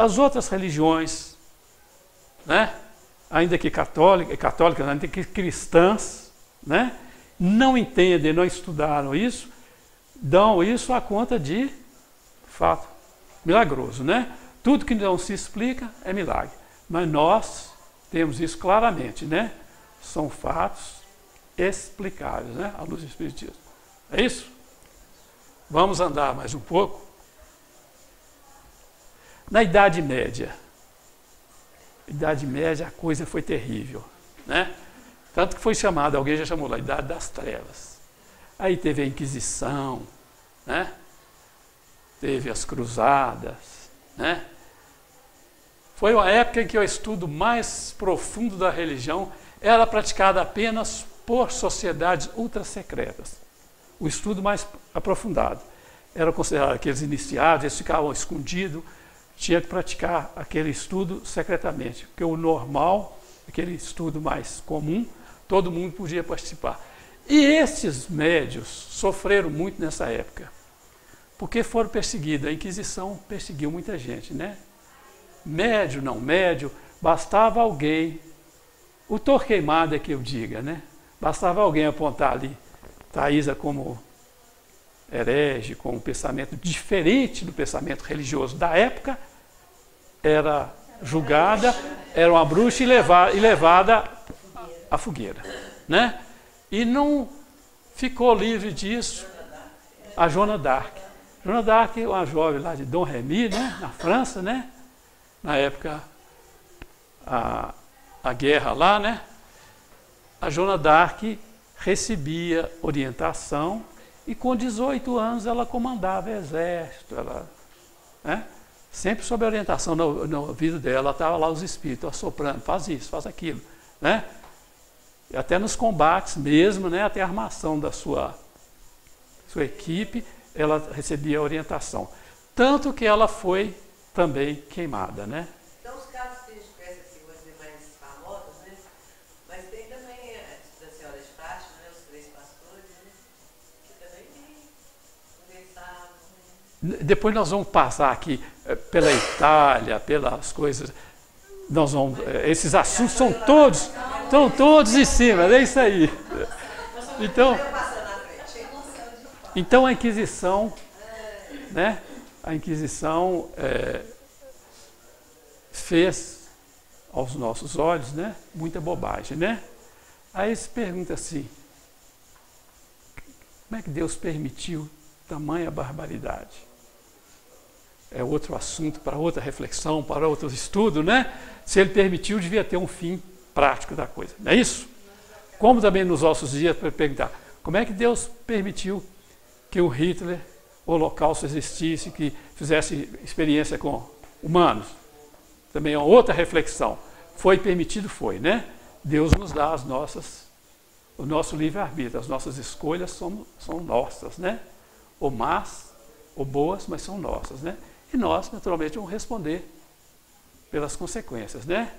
as outras religiões, né? Ainda que católicas, ainda que cristãs, né? Não entendem, não estudaram isso, dão isso à conta de fato milagroso, né? Tudo que não se explica é milagre. Mas nós temos isso claramente, né? São fatos explicáveis, né? À luz do Espiritismo. É isso? Vamos andar mais um pouco. Na Idade Média. Idade Média, a coisa foi terrível, né? Tanto que foi chamada, alguém já chamou lá, Idade das Trevas. Aí teve a Inquisição, né? Teve as Cruzadas, né? Foi uma época em que o estudo mais profundo da religião era praticado apenas por sociedades ultrasecretas. O estudo mais aprofundado era considerado aqueles iniciados, eles ficavam escondidos, tinha que praticar aquele estudo secretamente, porque o normal, aquele estudo mais comum, todo mundo podia participar. E esses médios sofreram muito nessa época, porque foram perseguidos. A Inquisição perseguiu muita gente, né? Médio, não médio, bastava alguém, o Torquemada que eu diga, né? Bastava alguém apontar ali Taísa como herege, com um pensamento diferente do pensamento religioso da época, era julgada, era uma bruxa e levada à fogueira, né? E não ficou livre disso a Joana d'Arc. Joana d'Arc é uma jovem lá de Dom Remy, né? Na França, né? Na época, a guerra lá, né? A Joana d'Arc recebia orientação e com 18 anos ela comandava exército, ela, né? Sempre sob a orientação na vida dela, estavam lá os espíritos assoprando, faz isso, faz aquilo, né? E até nos combates mesmo, né? Até a armação da sua equipe, ela recebia orientação. Tanto que ela foi também queimada, né? Então, os casos que a gente conhece assim, vamos dizer, mais famosos, né? Mas tem também a da Senhora de Fátima, né? Os 3 pastores, né? Que também conversavam. Depois nós vamos passar aqui pela Itália, pelas coisas. Nós vamos, esses assuntos estão todos em cima, é isso aí. Então a Inquisição, né? A Inquisição fez aos nossos olhos, né, muita bobagem, né? Aí se pergunta assim, como é que Deus permitiu tamanha barbaridade? É outro assunto para outra reflexão, para outro estudo, né? Se ele permitiu, devia ter um fim prático da coisa, não é isso? Como também nos nossos dias, para perguntar, como é que Deus permitiu que o Hitler, o Holocausto existisse, que fizesse experiência com humanos? Também é outra reflexão. Foi permitido, foi, né? Deus nos dá o nosso livre-arbítrio, as nossas escolhas são nossas, né? Ou más, ou boas, mas são nossas, né? E nós, naturalmente, vamos responder pelas consequências, né?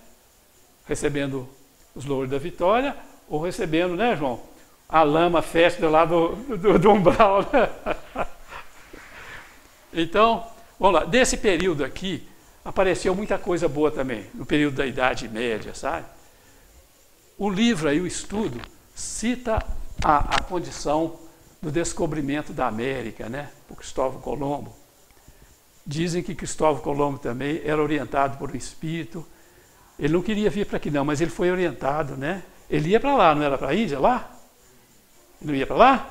Recebendo os louros da vitória, ou recebendo, né, João? A lama fétida lá do umbral, né? Então, vamos lá. Desse período aqui, apareceu muita coisa boa também, no período da Idade Média, sabe? O livro aí, o estudo, cita a condição do descobrimento da América, né? Por Cristóvão Colombo. Dizem que Cristóvão Colombo também era orientado por um espírito. Ele não queria vir para aqui não, mas ele foi orientado, né? Ele ia para lá, não era para a Índia, lá? Ele não ia para lá?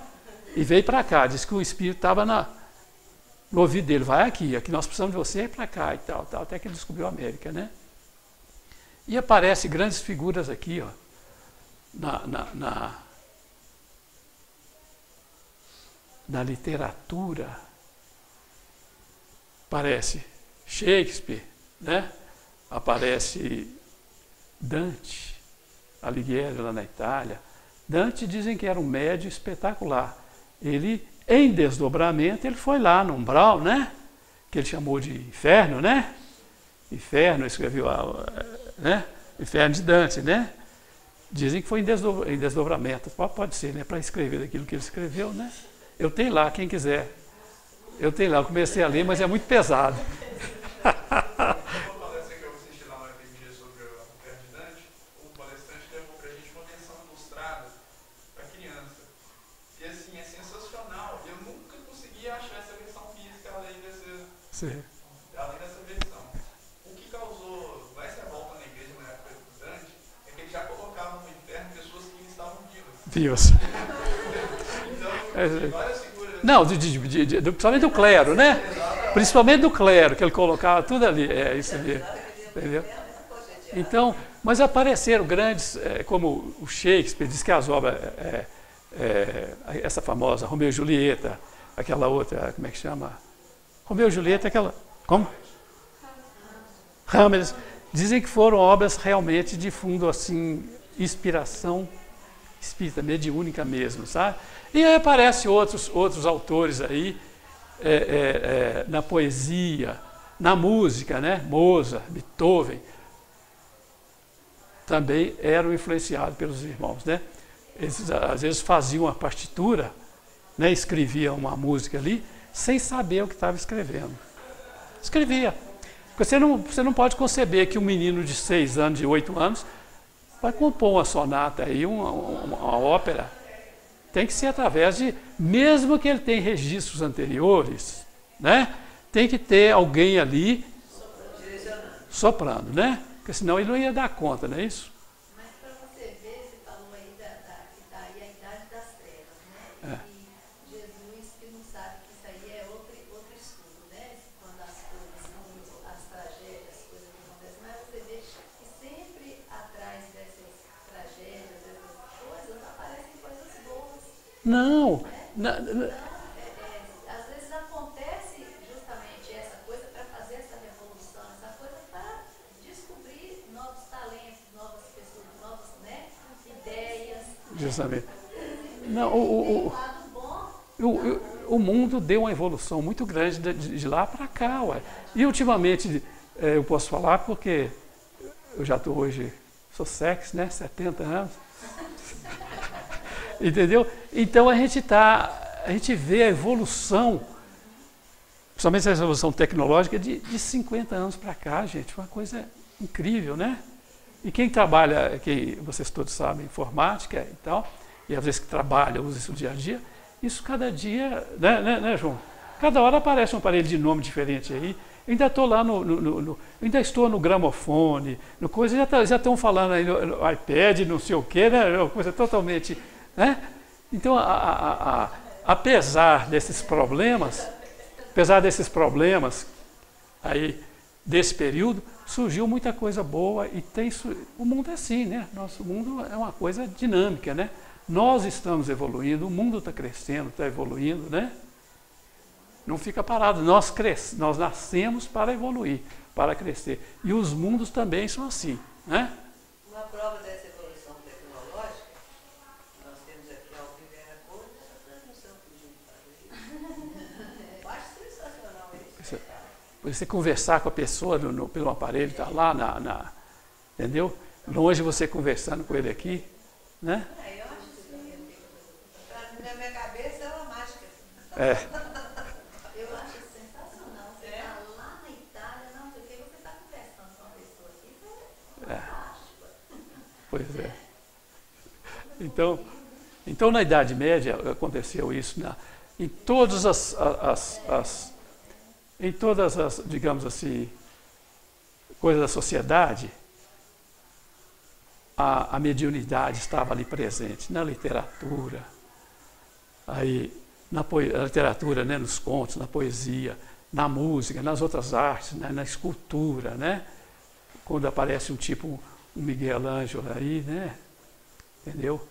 E veio para cá, diz que o espírito estava no ouvido dele, vai aqui nós precisamos de você, para cá e tal, até que ele descobriu a América, né? E aparecem grandes figuras aqui, ó, na literatura. Aparece Shakespeare, né? Aparece Dante Alighieri lá na Itália. Dante dizem que era um médium espetacular. Ele, em desdobramento, ele foi lá no umbral, né? Que ele chamou de inferno, né? Inferno, escreveu, né? Inferno de Dante, né? Dizem que foi em desdobramento. Pode ser, né? Para escrever daquilo que ele escreveu, né? Eu tenho lá, quem quiser. Eu tenho lá, eu comecei a ler, mas é muito pesado. Além dessa versão, o que causou mais revolta na igreja na época do Dante é que ele já colocava no inferno pessoas que estavam vivas. Então, várias figuras. Não, principalmente do clero, né? Principalmente do clero, que ele colocava tudo ali. É isso mesmo. Entendeu? Então, mas apareceram grandes, como o Shakespeare, diz que as obras, essa famosa Romeu e Julieta, aquela outra, como é que chama? Romeu e Julieta, aquela... Como? Hamlet. Dizem que foram obras realmente de fundo, assim, inspiração espírita, mediúnica mesmo, sabe? E aí aparecem outros autores aí, na poesia, na música, né? Mozart, Beethoven, também eram influenciados pelos irmãos, né? Eles, às vezes, faziam uma partitura, né? Escreviam uma música ali, sem saber o que estava escrevendo. Escrevia. Porque você não pode conceber que um menino de 6 anos, de 8 anos, vai compor uma sonata aí, uma ópera. Tem que ser através de, mesmo que ele tenha registros anteriores, né? Tem que ter alguém ali soprando, né? Porque senão ele não ia dar conta, não é isso? Mas para você ver, você falou aí que está aí a idade das trevas, né? E Jesus, que não sabe que isso aí é outro estudo, né? Quando as coisas são, as tragédias, as coisas que acontecem, mas você vê que sempre atrás dessas tragédias, dessas coisas, aparecem coisas boas. Não. Às vezes acontece justamente essa coisa para fazer essa revolução, essa coisa para descobrir novos talentos, novas pessoas, novas, né, ideias. Justamente. Não, o mundo deu uma evolução muito grande de lá para cá. Ué. E ultimamente, eu posso falar porque eu já estou hoje, sou sexy, né, 70 anos. Entendeu? Então a gente vê a evolução, principalmente essa evolução tecnológica, de 50 anos para cá, gente, uma coisa incrível, né? E quem trabalha, vocês todos sabem, informática e tal, e às vezes que trabalha, usa isso no dia a dia, isso cada dia, né, João? Cada hora aparece um aparelho de nome diferente aí. Eu ainda estou lá ainda estou no gramofone, no coisa, já estão falando aí no iPad, não sei o quê, né? Uma coisa totalmente, né? Então, apesar desses problemas aí desse período, surgiu muita coisa boa e o mundo é assim, né? Nosso mundo é uma coisa dinâmica, né? Nós estamos evoluindo, o mundo está crescendo, está evoluindo, né? Não fica parado, nós nascemos para evoluir, para crescer. E os mundos também são assim, né? Uma prova dessa evolução tecnológica, nós temos aqui ao vivo e a cor, essa transmissão que a gente faz. Eu acho sensacional isso. Você conversar com a pessoa pelo aparelho, está lá entendeu? Longe você conversando com ele aqui, né? Eu acho que na minha cabeça é uma mágica. Eu acho sensacional. Você está lá na Itália, não sei o que, você está conversando com uma pessoa aqui, isso é fantástico. Pois é. Então, na Idade Média aconteceu isso, em todas as, digamos assim, coisas da sociedade, a mediunidade estava ali presente, na literatura, aí, na literatura, né, nos contos, na poesia, na música, nas outras artes, né, na escultura, né? Quando aparece um Miguel Ângelo aí, né? Entendeu?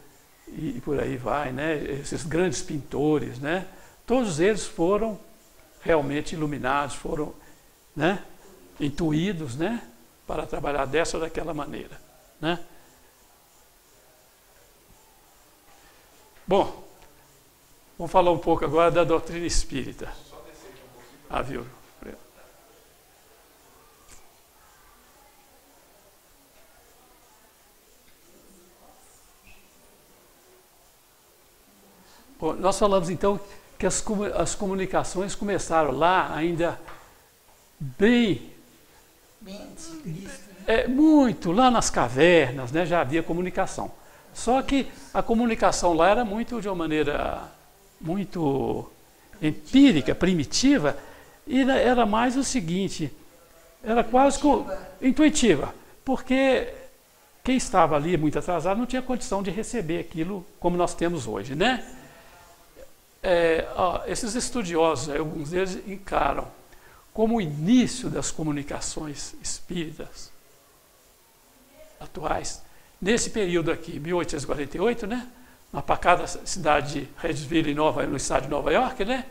E por aí vai, né? Esses grandes pintores, né? Todos eles foram realmente iluminados, foram, né, intuídos, né, para trabalhar dessa ou daquela maneira, né? Bom, vamos falar um pouco agora da doutrina espírita. Viu? Bom, nós falamos então que as comunicações começaram lá ainda bem muito, lá nas cavernas, né, já havia comunicação. Só que a comunicação lá era de uma maneira muito empírica, primitiva, e era mais o seguinte, era quase intuitiva, porque quem estava ali muito atrasado não tinha condição de receber aquilo como nós temos hoje, né? Esses estudiosos, alguns deles encaram como o início das comunicações espíritas atuais, nesse período aqui, 1848, né? Na pacata cidade de Redesville, no estado de Nova York, né?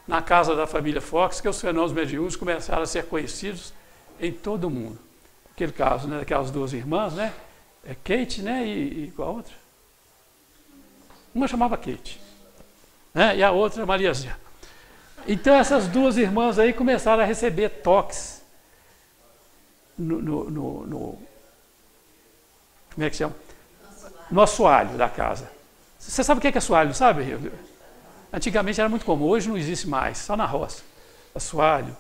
Na casa da família Fox, que os fenômenos mediúnicos começaram a ser conhecidos em todo o mundo. Aquele caso, né, daquelas duas irmãs, né? Kate, né? E qual a outra? Uma chamava Kate, né? E a outra Mariazinha. Então essas duas irmãs aí começaram a receber toques como é que chama? No assoalho da casa. Você sabe o que é assoalho, sabe? Antigamente era muito comum, hoje não existe mais, só na roça. Assoalho,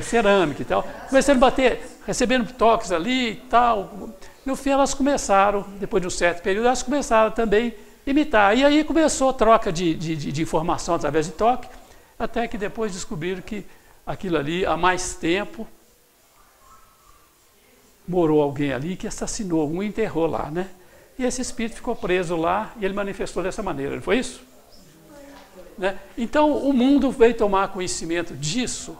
cerâmica e tal. Começaram a bater, recebendo toques ali e tal. No fim elas começaram, depois de um certo período, elas começaram também a imitar. E aí começou a troca de informação através de toque, até que depois descobriram que aquilo ali, há mais tempo, morou alguém ali que assassinou um e enterrou lá, né? E esse espírito ficou preso lá e ele manifestou dessa maneira, não foi isso? Né? Então o mundo veio tomar conhecimento disso,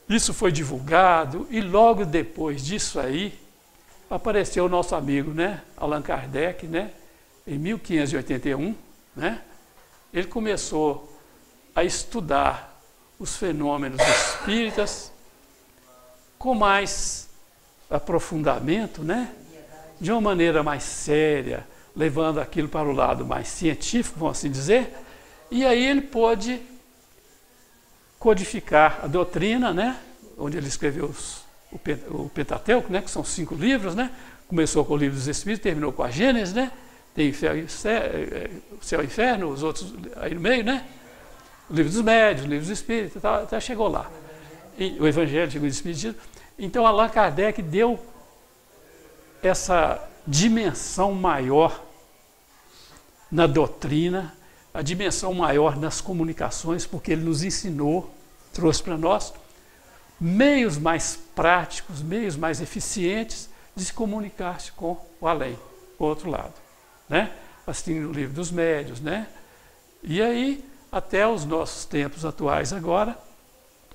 isso foi divulgado e logo depois disso aí apareceu o nosso amigo, né? Allan Kardec, né? Em 1581, né? Ele começou a estudar os fenômenos espíritas com mais aprofundamento, né? De uma maneira mais séria, levando aquilo para o lado mais científico, vamos assim dizer, e aí ele pôde codificar a doutrina, né? Onde ele escreveu o Pentateuco, né? Que são 5 livros, né? Começou com o Livro dos Espíritos, terminou com a Gênesis, né? Tem o Céu e Inferno, os outros aí no meio, né? O Livro dos Médiuns, o Livro dos Espíritos, até chegou lá. E o Evangelho, segundo o Espiritismo. Então, Allan Kardec deu dimensão maior na doutrina, a dimensão maior nas comunicações, porque ele nos ensinou, trouxe para nós meios mais práticos, meios mais eficientes de se comunicar-se com o além, com o outro lado, né? Assim, o livro dos médiuns, né? E aí, até os nossos tempos atuais agora,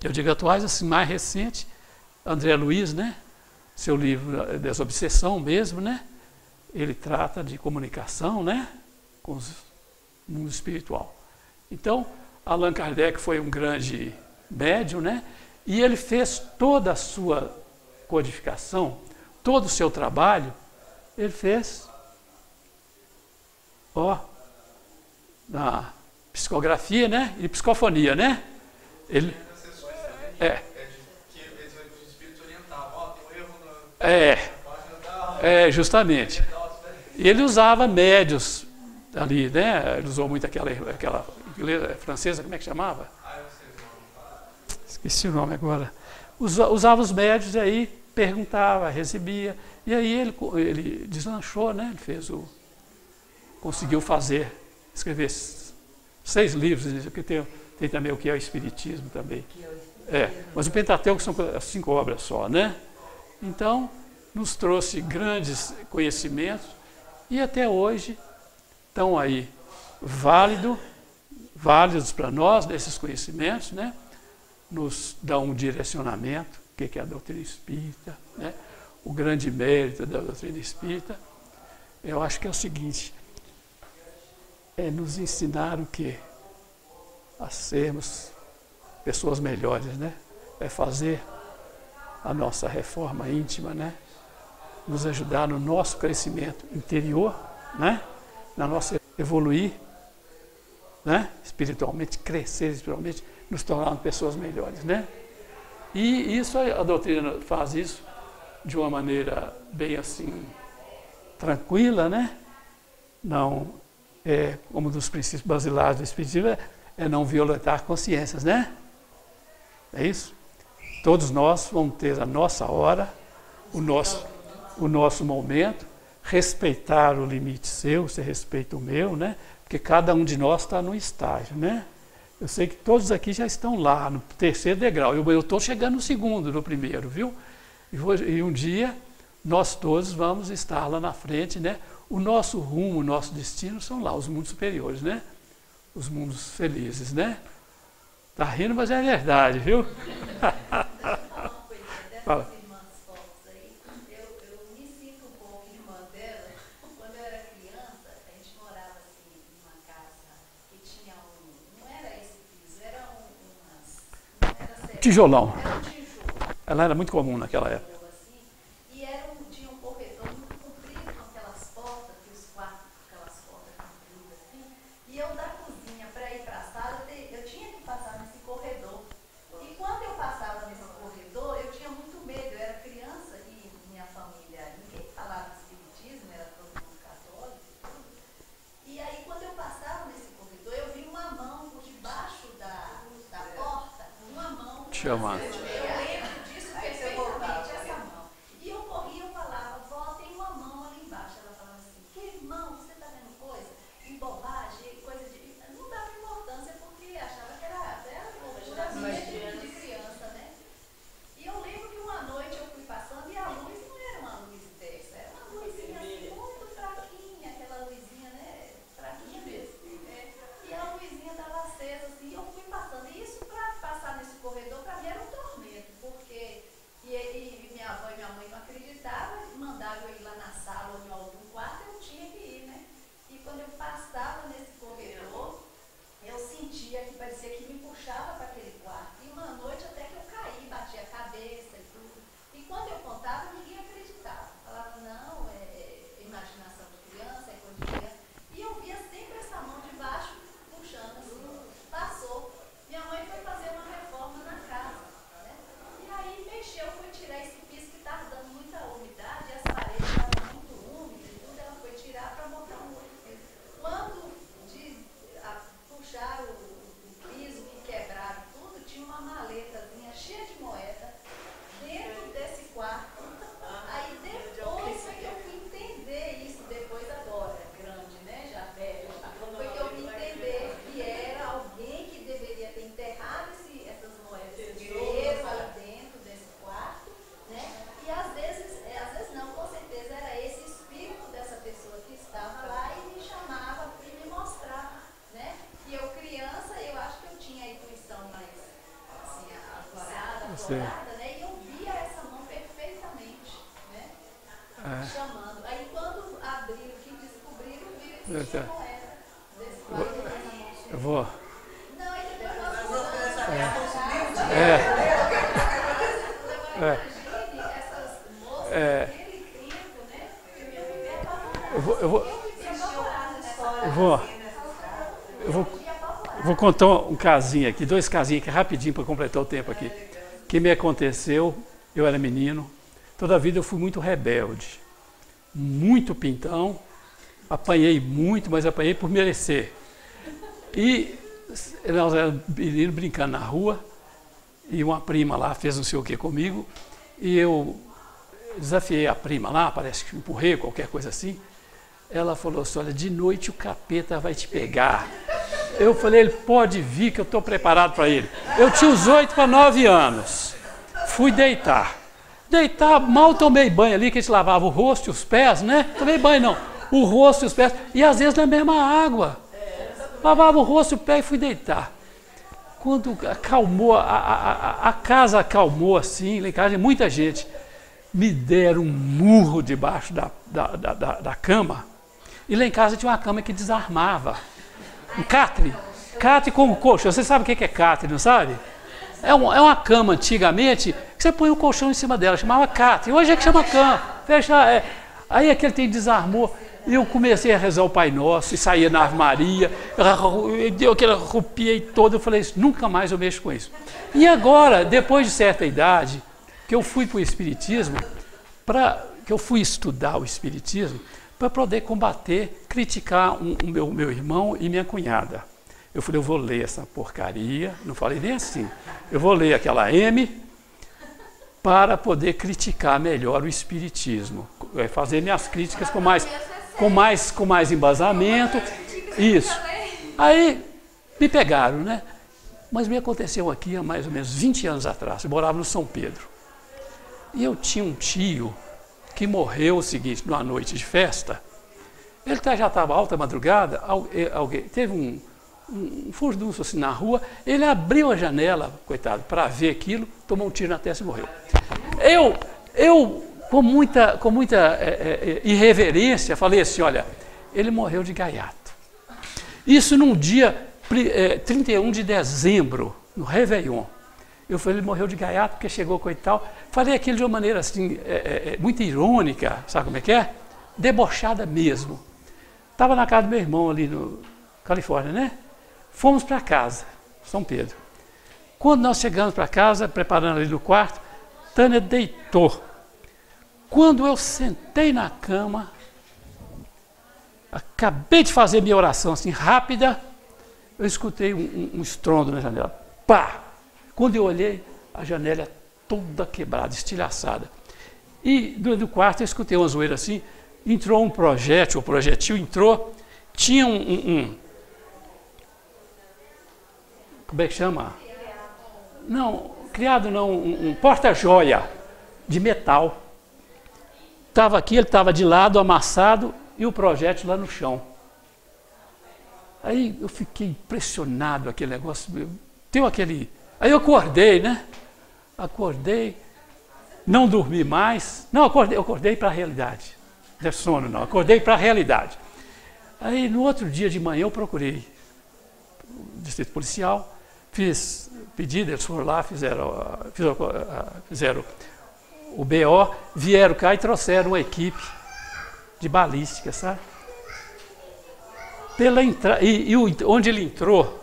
eu digo atuais, assim, mais recente, André Luiz, né? Seu livro Desobsessão mesmo, né? Ele trata de comunicação, né? Com o mundo espiritual. Então, Allan Kardec foi um grande médium, né? E ele fez toda a sua codificação, todo o seu trabalho, ele fez, na psicografia, né? E psicofonia, né? Ele, justamente. E ele usava médios ali, né? Ele usou muito aquela inglesa, francesa, como é que chamava? Esqueci o nome agora. Usava os médios e aí perguntava, recebia. E aí ele deslanchou, né? Ele conseguiu escrever 6 livros, porque tem também o que é o Espiritismo também. Mas o Pentateuco são 5 obras só, né? Então, nos trouxe grandes conhecimentos e até hoje estão aí válidos para nós, desses conhecimentos, né? Nos dão um direcionamento, o que é a doutrina espírita, né? O grande mérito da doutrina espírita, eu acho que é o seguinte, é nos ensinar o quê? A sermos pessoas melhores, né? É fazer a nossa reforma íntima, né? Nos ajudar no nosso crescimento interior, né? Na nossa evoluir, né? Espiritualmente, crescer espiritualmente, nos tornar pessoas melhores, né? E isso, a doutrina faz isso de uma maneira bem assim, tranquila, né? Não é como um dos princípios basilares do Espiritismo, é não violentar consciências, né? É isso? Todos nós vamos ter a nossa hora, o nosso momento, respeitar o limite seu, você respeita o meu, né? Porque cada um de nós está num estágio, né? Eu sei que todos aqui já estão lá, no 3º degrau. Eu estou chegando no 2º, no 1º, viu? E um dia, nós todos vamos estar lá na frente, né? O nosso rumo, o nosso destino são lá, os mundos superiores, né? Os mundos felizes, né? Tá rindo, mas é verdade, viu? Fala. Tijolão. Ela era muito comum naquela época. E tinha um corredor muito comprido com aquelas portas, aquelas portas compridas assim. E eu da cozinha para ir para a sala, eu tinha que passar nesse corredor. E quando eu passava nesse corredor, eu tinha muito medo. Eu era criança e minha família, ninguém falava de espiritismo, era todo mundo católico e tudo. E aí quando eu passava nesse corredor, eu vi uma mão por debaixo da porta, uma mão chamando. Eu lembro disso perfeitamente, essa mão. E eu corria, eu falava, vó, tem uma mão ali embaixo. Ela falava assim, que mão? Você está vendo coisa? Em bobagem, coisa de... Não dava importância porque achava que era loucura de criança, né? E eu lembro que uma noite eu fui passando e a luz não era uma luz dessa, era uma luzinha assim, muito fraquinha, aquela luzinha, né? Fraquinha mesmo. E a luzinha estava acesa assim, e eu fui passando. E isso para passar nesse corredor, para mim era um tormento. nada, né? E eu via essa mão perfeitamente, né? Chamando. Aí quando abriram, que descobriram, viram que não era. Eu vou. Não, aí depois nós mudamos. Imagine essas moças, aquele grito, né? Que minha mulher Eu vou contar um casinho aqui, 2 casinhos aqui, rapidinho para completar o tempo aqui. Que me aconteceu, eu era menino, toda a vida eu fui muito rebelde, muito pintão, apanhei muito, mas apanhei por merecer. E nós éramos meninos brincando na rua, e uma prima lá fez não sei o que comigo, e eu desafiei a prima lá, parece que empurrei, qualquer coisa assim. Ela falou assim, olha, de noite o capeta vai te pegar. Eu falei, ele pode vir que eu estou preparado para ele. Eu tinha uns 8 para 9 anos. Fui deitar. Deitar, mal tomei banho ali, que a gente lavava o rosto e os pés, né? Tomei banho não, o rosto e os pés, e às vezes na mesma água. Lavava o rosto e o pé e fui deitar. Quando acalmou, a casa acalmou assim, lá em casa, muita gente, me deram um murro debaixo da cama. E lá em casa tinha uma cama que desarmava. Um catre. Catre com colchão. Você sabe o que é catre, não sabe? É uma cama antigamente que você põe um colchão em cima dela, chamava catre. Hoje é que chama cama. Fecha, Aí aquele tem desarmou. E eu comecei a rezar o Pai Nosso e saía na Ave Maria, deu aquela arrupia toda. Eu falei, nunca mais eu mexo com isso. E agora, depois de certa idade, que eu fui para o Espiritismo, que eu fui estudar o Espiritismo, para poder combater, criticar o meu irmão e minha cunhada. Eu falei, eu vou ler essa porcaria, não falei nem assim, eu vou ler aquela M para poder criticar melhor o Espiritismo, fazer minhas críticas com mais embasamento, isso. Aí me pegaram, né? Mas me aconteceu aqui há mais ou menos 20 anos atrás, eu morava no São Pedro. E eu tinha um tio que morreu o seguinte, numa noite de festa. Ele já estava alta madrugada, teve um furdunço assim na rua, ele abriu a janela, coitado, para ver aquilo, tomou um tiro na testa e morreu. Eu com muita irreverência, falei assim, olha, ele morreu de gaiato. Isso num dia 31 de dezembro, no Réveillon. Eu falei, ele morreu de gaiato porque chegou coitado. Falei aquilo de uma maneira assim, muito irônica, sabe como é que é? Debochada mesmo. Estava na casa do meu irmão ali no Califórnia, né? Fomos para casa, São Pedro. Quando nós chegamos para casa, preparando ali no quarto, Tânia deitou. Quando eu sentei na cama, acabei de fazer minha oração assim, rápida, eu escutei um estrondo na janela. Pá! Quando eu olhei, a janela toda quebrada, estilhaçada. E do quarto eu escutei uma zoeira assim, entrou um projétil, o projetil entrou, tinha como é que chama? Não, criado não, um porta-joia de metal. Estava aqui, ele estava de lado, amassado, e o projétil lá no chão. Aí eu fiquei impressionado, aquele negócio, tem aquele... Aí eu acordei, né? Acordei, não dormi mais. Não, eu acordei para a realidade. Não é sono, não. Acordei para a realidade. Aí, no outro dia de manhã, eu procurei o distrito policial, fiz pedido, eles foram lá, fizeram o BO, vieram cá e trouxeram uma equipe de balística, sabe? Onde ele entrou,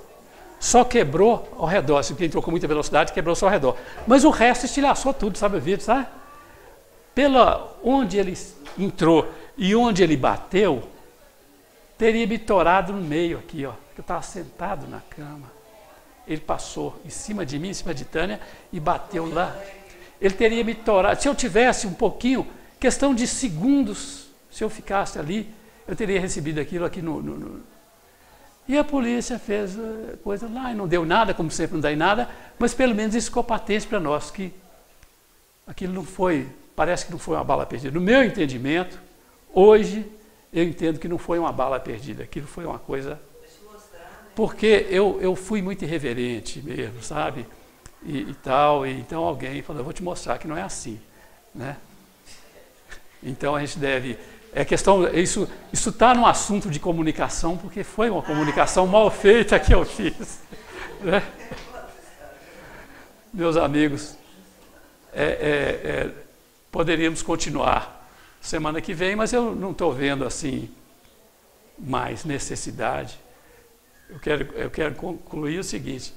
só quebrou ao redor, porque entrou com muita velocidade, quebrou só ao redor. Mas o resto estilhaçou tudo, sabe o vídeo, sabe? Onde ele entrou e onde ele bateu, teria me torado no meio aqui, ó. Eu estava sentado na cama. Ele passou em cima de mim, em cima de Tânia, e bateu lá. Ele teria me torado. Se eu tivesse um pouquinho, questão de segundos, se eu ficasse ali, eu teria recebido aquilo aqui E a polícia fez coisa lá e não deu nada, como sempre não dá em nada, mas pelo menos isso ficou patente para nós, que aquilo não foi, parece que não foi uma bala perdida. No meu entendimento, hoje, eu entendo que não foi uma bala perdida, aquilo foi uma coisa... Porque eu fui muito irreverente mesmo, sabe? e tal. E então alguém falou, eu vou te mostrar que não é assim, né? Então a gente deve... É questão, isso está no assunto de comunicação, porque foi uma comunicação mal feita que eu fiz, né? Meus amigos, poderíamos continuar semana que vem, mas eu não estou vendo assim mais necessidade. Eu quero concluir o seguinte: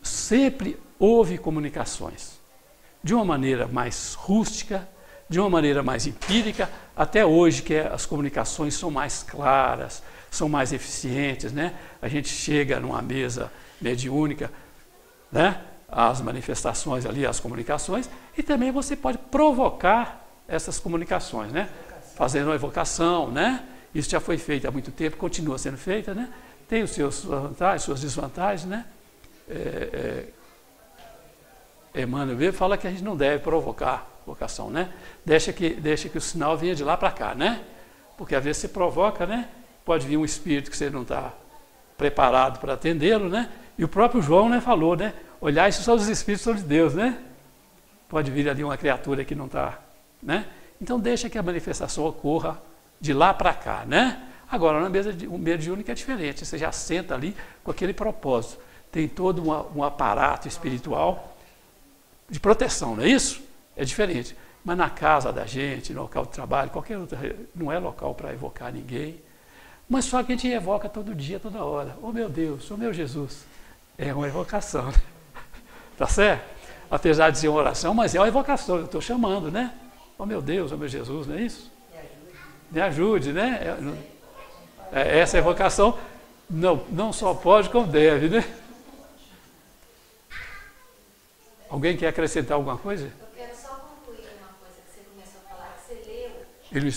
sempre houve comunicações, de uma maneira mais rústica, de uma maneira mais empírica, até hoje que as comunicações são mais claras, são mais eficientes, né? A gente chega numa mesa mediúnica, né? As manifestações ali, as comunicações, e também você pode provocar essas comunicações, né? Fazendo uma evocação, né? Isso já foi feito há muito tempo, continua sendo feita, né? Tem os seus vantagens, suas desvantagens, né? Emmanuel fala que a gente não deve provocar vocação, né? Deixa que o sinal venha de lá para cá, né? Porque às vezes você provoca, né? Pode vir um espírito que você não está preparado para atendê-lo, né? E o próprio João, né, falou, né? Olhar, isso são os espíritos são de Deus, né? Pode vir ali uma criatura que não está, né? Então deixa que a manifestação ocorra de lá para cá, né? Agora, na mesa mediúnica é diferente, você já senta ali com aquele propósito. Tem todo um aparato espiritual de proteção, não é isso? É diferente. Mas na casa da gente, no local de trabalho, qualquer outro, não é local para evocar ninguém. Mas só que a gente evoca todo dia, toda hora. Oh meu Deus, oh meu Jesus. É uma evocação, né? Tá certo? Apesar de ser uma oração, mas é uma evocação, eu estou chamando, né? Oh meu Deus, oh meu Jesus, não é isso? Me ajude, né? Essa evocação não só pode, como deve, né? Alguém quer acrescentar alguma coisa? Eu quero só concluir uma coisa que você começou a falar, que você leu. Eu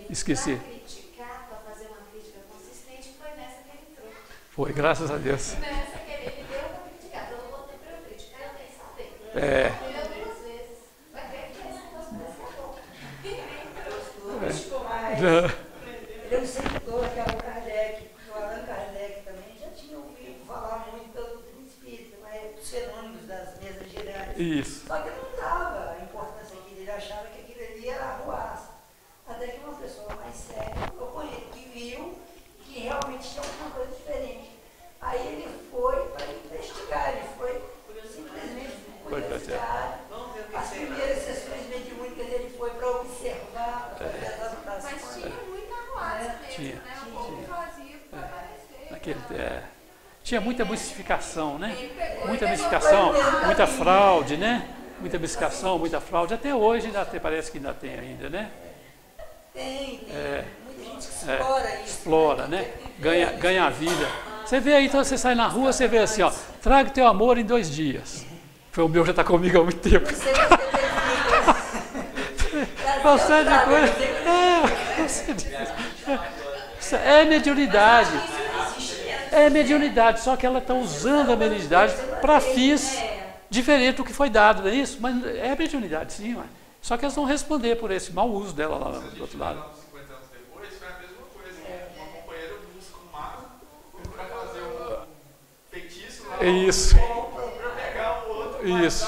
esqueci. Para criticar, para fazer uma crítica consistente, foi nessa que ele entrou. Foi, graças a Deus. Nessa que ele deu para criticar. Então eu voltei para eu criticar, eu nem sabia. É. Ele deu 2 vezes. Vai ver que esse negócio desse bom. Ele é um seguidor que é o Kardec, o Allan Kardec também já tinha ouvido falar muito da doutrina espírita, mas os fenômenos das mesas girantes. Isso. Só que não dava a importância que ele achava que aquilo ali era arruaça. Até que uma pessoa mais séria propõe ele, que viu que realmente tinha alguma coisa diferente. Aí ele foi para investigar, ele foi simplesmente curiosidade. As primeiras sessões mediúnicas ele foi para observar, para fazer as anotações. Mas tinha muita arruaça mesmo, Tinha, né? O povo fazia para aparecer. Tinha muita mistificação, né? Muita mistificação, muita fraude, né? Muita mistificação, muita fraude. Até hoje parece que ainda tem ainda, né? Tem. Muita gente que explora isso. Explora, né? Ganha a vida. Você vê aí, então você sai na rua, você vê assim, ó, traga o teu amor em 2 dias. Foi o meu, já está comigo há muito tempo. Você de coisa. É mediunidade. É mediunidade, só que ela está usando a mediunidade para fins diferentes do que foi dado, não é isso? Mas é mediunidade, sim, mas só que elas vão responder por esse mau uso dela lá do outro lado. 50 anos depois, foi a mesma coisa. Uma companheira busca um mago para fazer um feitiço lá. Isso. Para pegar o outro. Isso.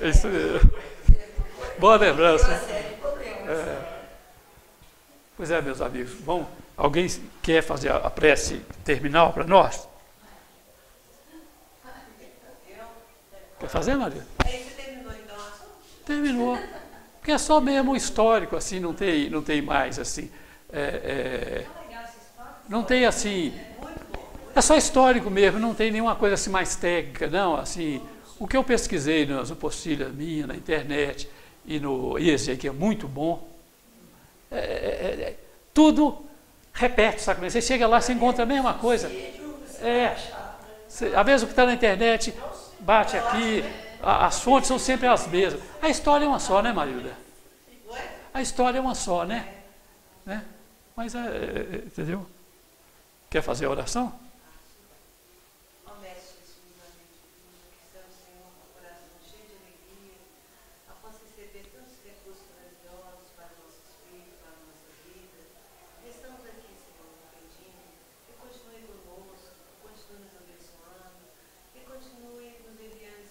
É isso mesmo. Boa lembrança. Pois é, meus amigos. Bom, alguém quer fazer a prece terminal para nós? Quer fazer, Maria? Aí você terminou então a sua? Terminou. Porque é só mesmo histórico, assim, não tem mais, assim. Não tem, assim... É só histórico mesmo, não tem nenhuma coisa assim mais técnica, não, assim... O que eu pesquisei nas apostilhas minhas, na internet e no IESE, que é muito bom, tudo repete, sabe? Você chega lá, você encontra a mesma coisa. Às vezes o que está na internet bate aqui, as fontes são sempre as mesmas. A história é uma só, né, Marilda? A história é uma só, né? Mas, entendeu? Quer fazer a oração? Continue nos enviando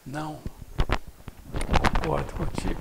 Não. Concordo contigo.